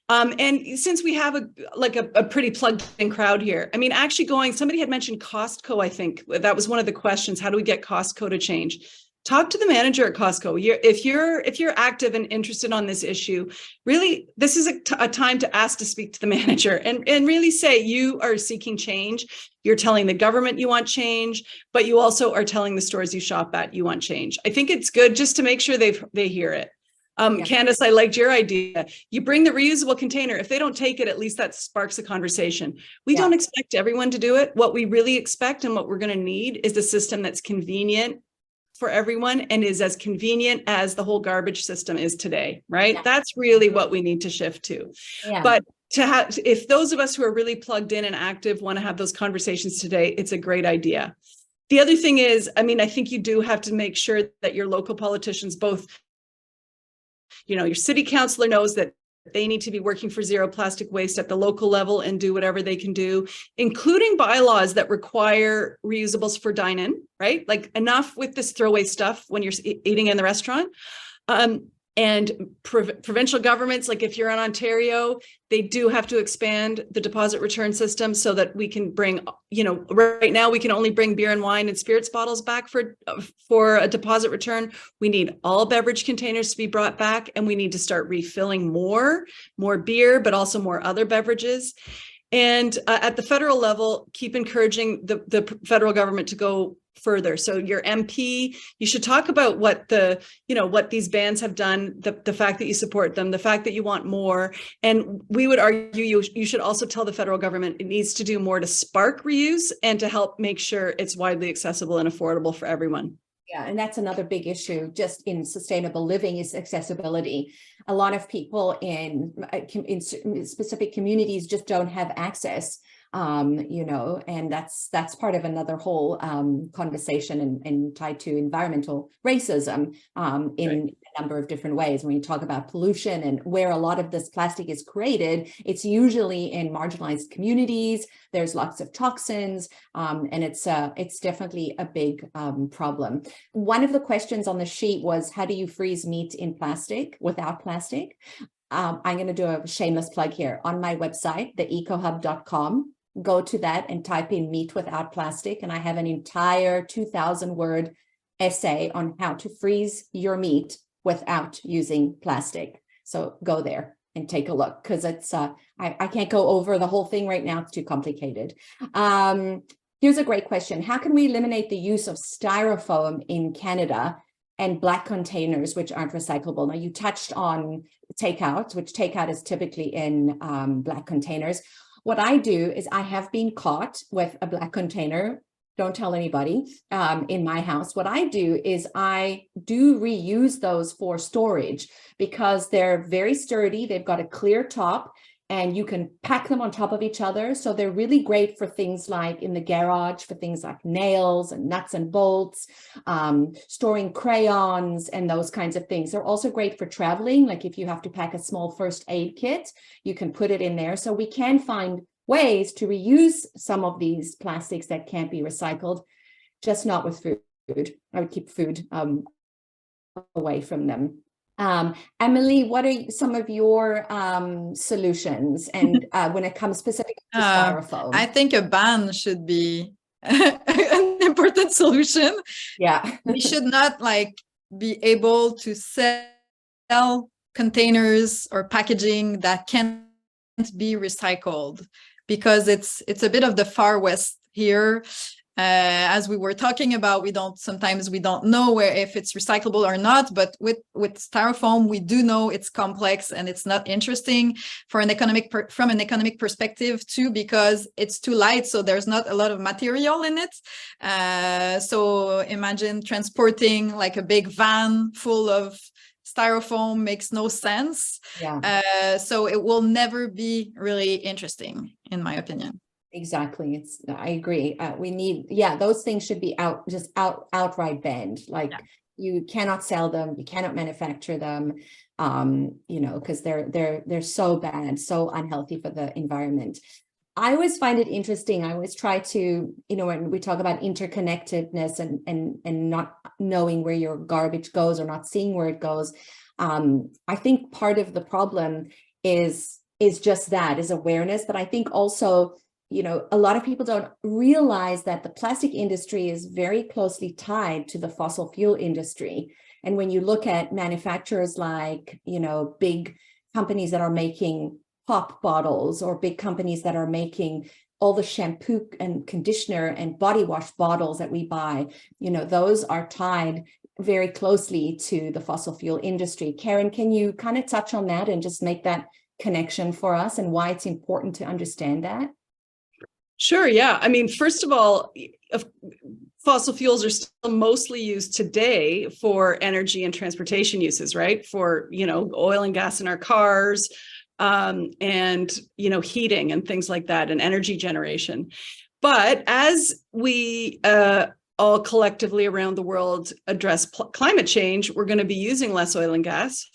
And since we have a pretty plugged in crowd here, I mean, actually somebody had mentioned Costco, I think that was one of the questions. How do we get Costco to change? Talk to the manager at Costco. If you're active and interested on this issue, really, this is a time to ask to speak to the manager and really say you are seeking change. You're telling the government you want change, but you also are telling the stores you shop at you want change. I think it's good just to make sure they hear it. Candace, I liked your idea. You bring the reusable container. If they don't take it, at least that sparks a conversation. We don't expect everyone to do it. What we really expect and what we're going to need is a system that's convenient for everyone and is as convenient as the whole garbage system is today, right? Yeah. That's really what we need to shift to. Yeah. But if those of us who are really plugged in and active want to have those conversations today, it's a great idea. The other thing is, I mean, I think you do have to make sure that your local politicians, both your city councilor knows that they need to be working for zero plastic waste at the local level and do whatever they can do, including bylaws that require reusables for dine-in, right? Like enough with this throwaway stuff when you're eating in the restaurant. And provincial governments, like if you're in Ontario, they do have to expand the deposit return system so that we can bring, right now we can only bring beer and wine and spirits bottles back for a deposit return. We need all beverage containers to be brought back, and we need to start refilling more beer, but also more other beverages. And at the federal level, keep encouraging the federal government to go further. So your MP, you should talk about what what these bans have done, the fact that you support them, the fact that you want more. And we would argue you should also tell the federal government it needs to do more to spark reuse and to help make sure it's widely accessible and affordable for everyone. Yeah, and that's another big issue just in sustainable living is accessibility. A lot of people in specific communities just don't have access, and that's part of another whole conversation and tied to environmental racism in a number of different ways. When you talk about pollution and where a lot of this plastic is created, it's usually in marginalized communities. There's lots of toxins, and it's definitely a big problem. One of the questions on the sheet was, how do you freeze meat in plastic without plastic? I'm going to do a shameless plug here on my website, theecohub.com. Go to that and type in meat without plastic. And I have an entire 2,000-word essay on how to freeze your meat without using plastic. So go there and take a look, because it's I can't go over the whole thing right now. It's too complicated. Here's a great question. How can we eliminate the use of styrofoam in Canada and black containers which aren't recyclable? Now, you touched on takeout, which takeout is typically in black containers. What I do is I have been caught with a black container, don't tell anybody, in my house. What I do is I do reuse those for storage because they're very sturdy. They've got a clear top and you can pack them on top of each other. So they're really great for things like in the garage, for things like nails and nuts and bolts, storing crayons and those kinds of things. They're also great for traveling. Like if you have to pack a small first aid kit, you can put it in there. So we can find ways to reuse some of these plastics that can't be recycled, just not with food. I would keep food away from them. Emily, what are some of your solutions and when it comes specifically to styrofoam? I think a ban should be an important solution. Yeah. We should not be able to sell containers or packaging that can't be recycled, because it's a bit of the Far West here. As we were talking about, sometimes we don't know if it's recyclable or not, but with styrofoam, we do know it's complex and it's not interesting from an economic perspective too, because it's too light. So there's not a lot of material in it. So imagine transporting like a big van full of styrofoam makes no sense. Yeah. So it will never be really interesting, in my opinion. Exactly. I agree. We need, those things should be outright banned. Like you cannot sell them, you cannot manufacture them, because they're so bad, so unhealthy for the environment. I always find it interesting. I always try to, when we talk about interconnectedness and not knowing where your garbage goes or not seeing where it goes. I think part of the problem is just that, is awareness. But I think also, a lot of people don't realize that the plastic industry is very closely tied to the fossil fuel industry. And when you look at manufacturers like, big companies that are making pop bottles, or big companies that are making all the shampoo and conditioner and body wash bottles that we buy, those are tied very closely to the fossil fuel industry. Karen, can you kind of touch on that and just make that connection for us and why it's important to understand that? Sure. Yeah. I mean, first of all, fossil fuels are still mostly used today for energy and transportation uses, right? For, oil and gas in our cars, and, heating and things like that, and energy generation. But as we all collectively around the world address climate change, we're going to be using less oil and gas,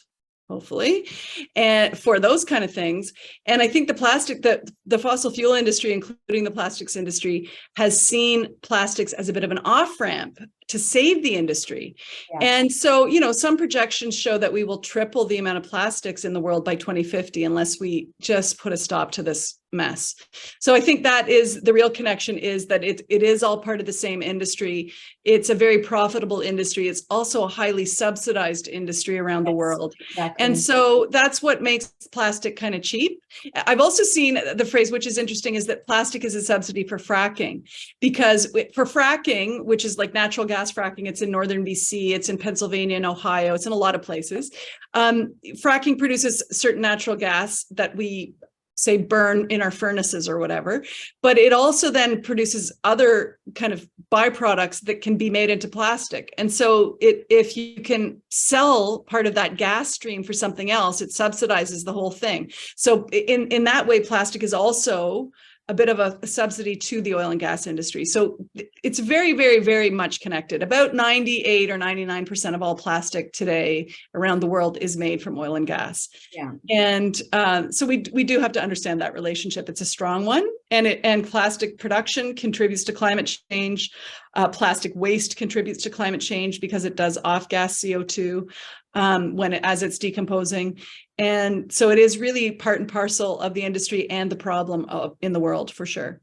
hopefully, and for those kind of things. And I think the fossil fuel industry, including the plastics industry, has seen plastics as a bit of an off-ramp to save the industry. Yeah. And so, some projections show that we will triple the amount of plastics in the world by 2050 unless we just put a stop to this mess. So I think that is the real connection, is that it is all part of the same industry. It's a very profitable industry. It's also a highly subsidized industry around the world. Exactly. And so that's what makes plastic kind of cheap. I've also seen the phrase, which is interesting, is that plastic is a subsidy for fracking, because for fracking, which is like natural gas fracking, it's in northern BC, it's in Pennsylvania and Ohio, it's in a lot of places. Fracking produces certain natural gas that we say burn in our furnaces or whatever, but it also then produces other kind of byproducts that can be made into plastic. And so if you can sell part of that gas stream for something else, it subsidizes the whole thing. So in that way, plastic is also a bit of a subsidy to the oil and gas industry. So it's very, very, very much connected. About 98 or 99% of all plastic today around the world is made from oil and gas. Yeah. And so we do have to understand that relationship. It's a strong one. And plastic production contributes to climate change. Plastic waste contributes to climate change because it does off-gas CO2 as it's decomposing. And so it is really part and parcel of the industry and the problem in the world, for sure.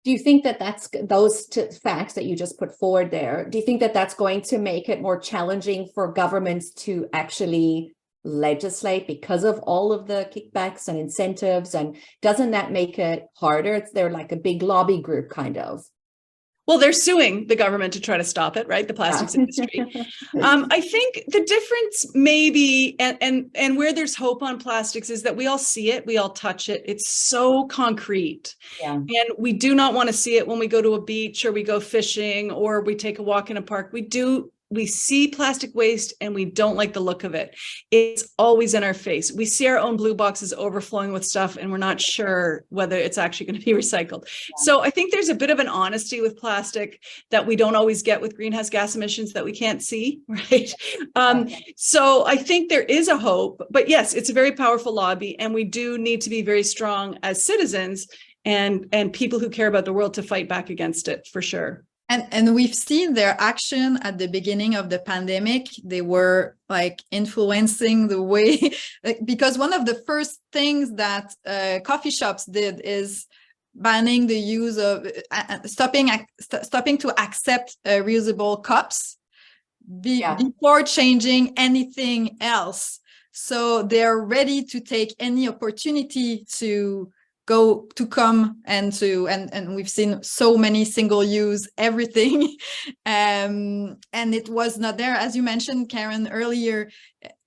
Do you think that that's those facts that you just put forward there? Do you think that that's going to make it more challenging for governments to actually legislate because of all of the kickbacks and incentives? And doesn't that make it harder? They're like a big lobby group, kind of. Well, they're suing the government to try to stop it, right? The plastics industry. I think the difference maybe, and where there's hope on plastics, is that we all see it, we all touch it. It's so concrete. Yeah. And we do not want to see it when we go to a beach or we go fishing or we take a walk in a park. We see plastic waste and we don't like the look of it. It's always in our face. We see our own blue boxes overflowing with stuff and we're not sure whether it's actually going to be recycled. Yeah. So I think there's a bit of an honesty with plastic that we don't always get with greenhouse gas emissions that we can't see, right? So I think there is a hope, but yes, it's a very powerful lobby and we do need to be very strong as citizens and people who care about the world to fight back against it, for sure. And we've seen their action at the beginning of the pandemic. They were like influencing the way, because one of the first things that coffee shops did is banning the use of, stopping to accept reusable cups before changing anything else. So they're ready to take any opportunity to come and we've seen so many single-use everything, and it was not there, as you mentioned, Karen, earlier.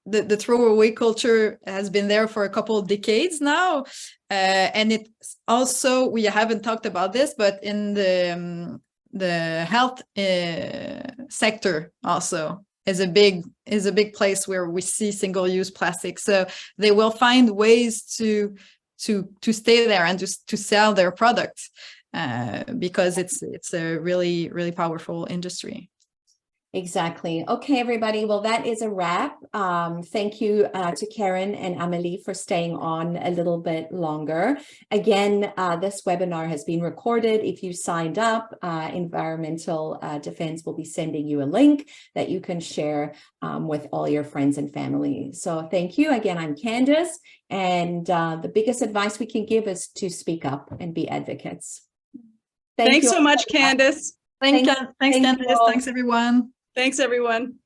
The throwaway culture has been there for a couple of decades now, and it's also, we haven't talked about this, but in the health sector also is a big place where we see single-use plastic. So they will find ways to stay there and just to sell their products because it's a really, really powerful industry. Exactly. Okay, everybody. Well, that is a wrap. Thank you to Karen and Amélie for staying on a little bit longer. Again, this webinar has been recorded. If you signed up, Environmental Defense will be sending you a link that you can share with all your friends and family. So thank you. Again, I'm Candace, and the biggest advice we can give is to speak up and be advocates. Thanks so much, Candace. Thanks, Candace. Thanks, everyone. Thanks, everyone.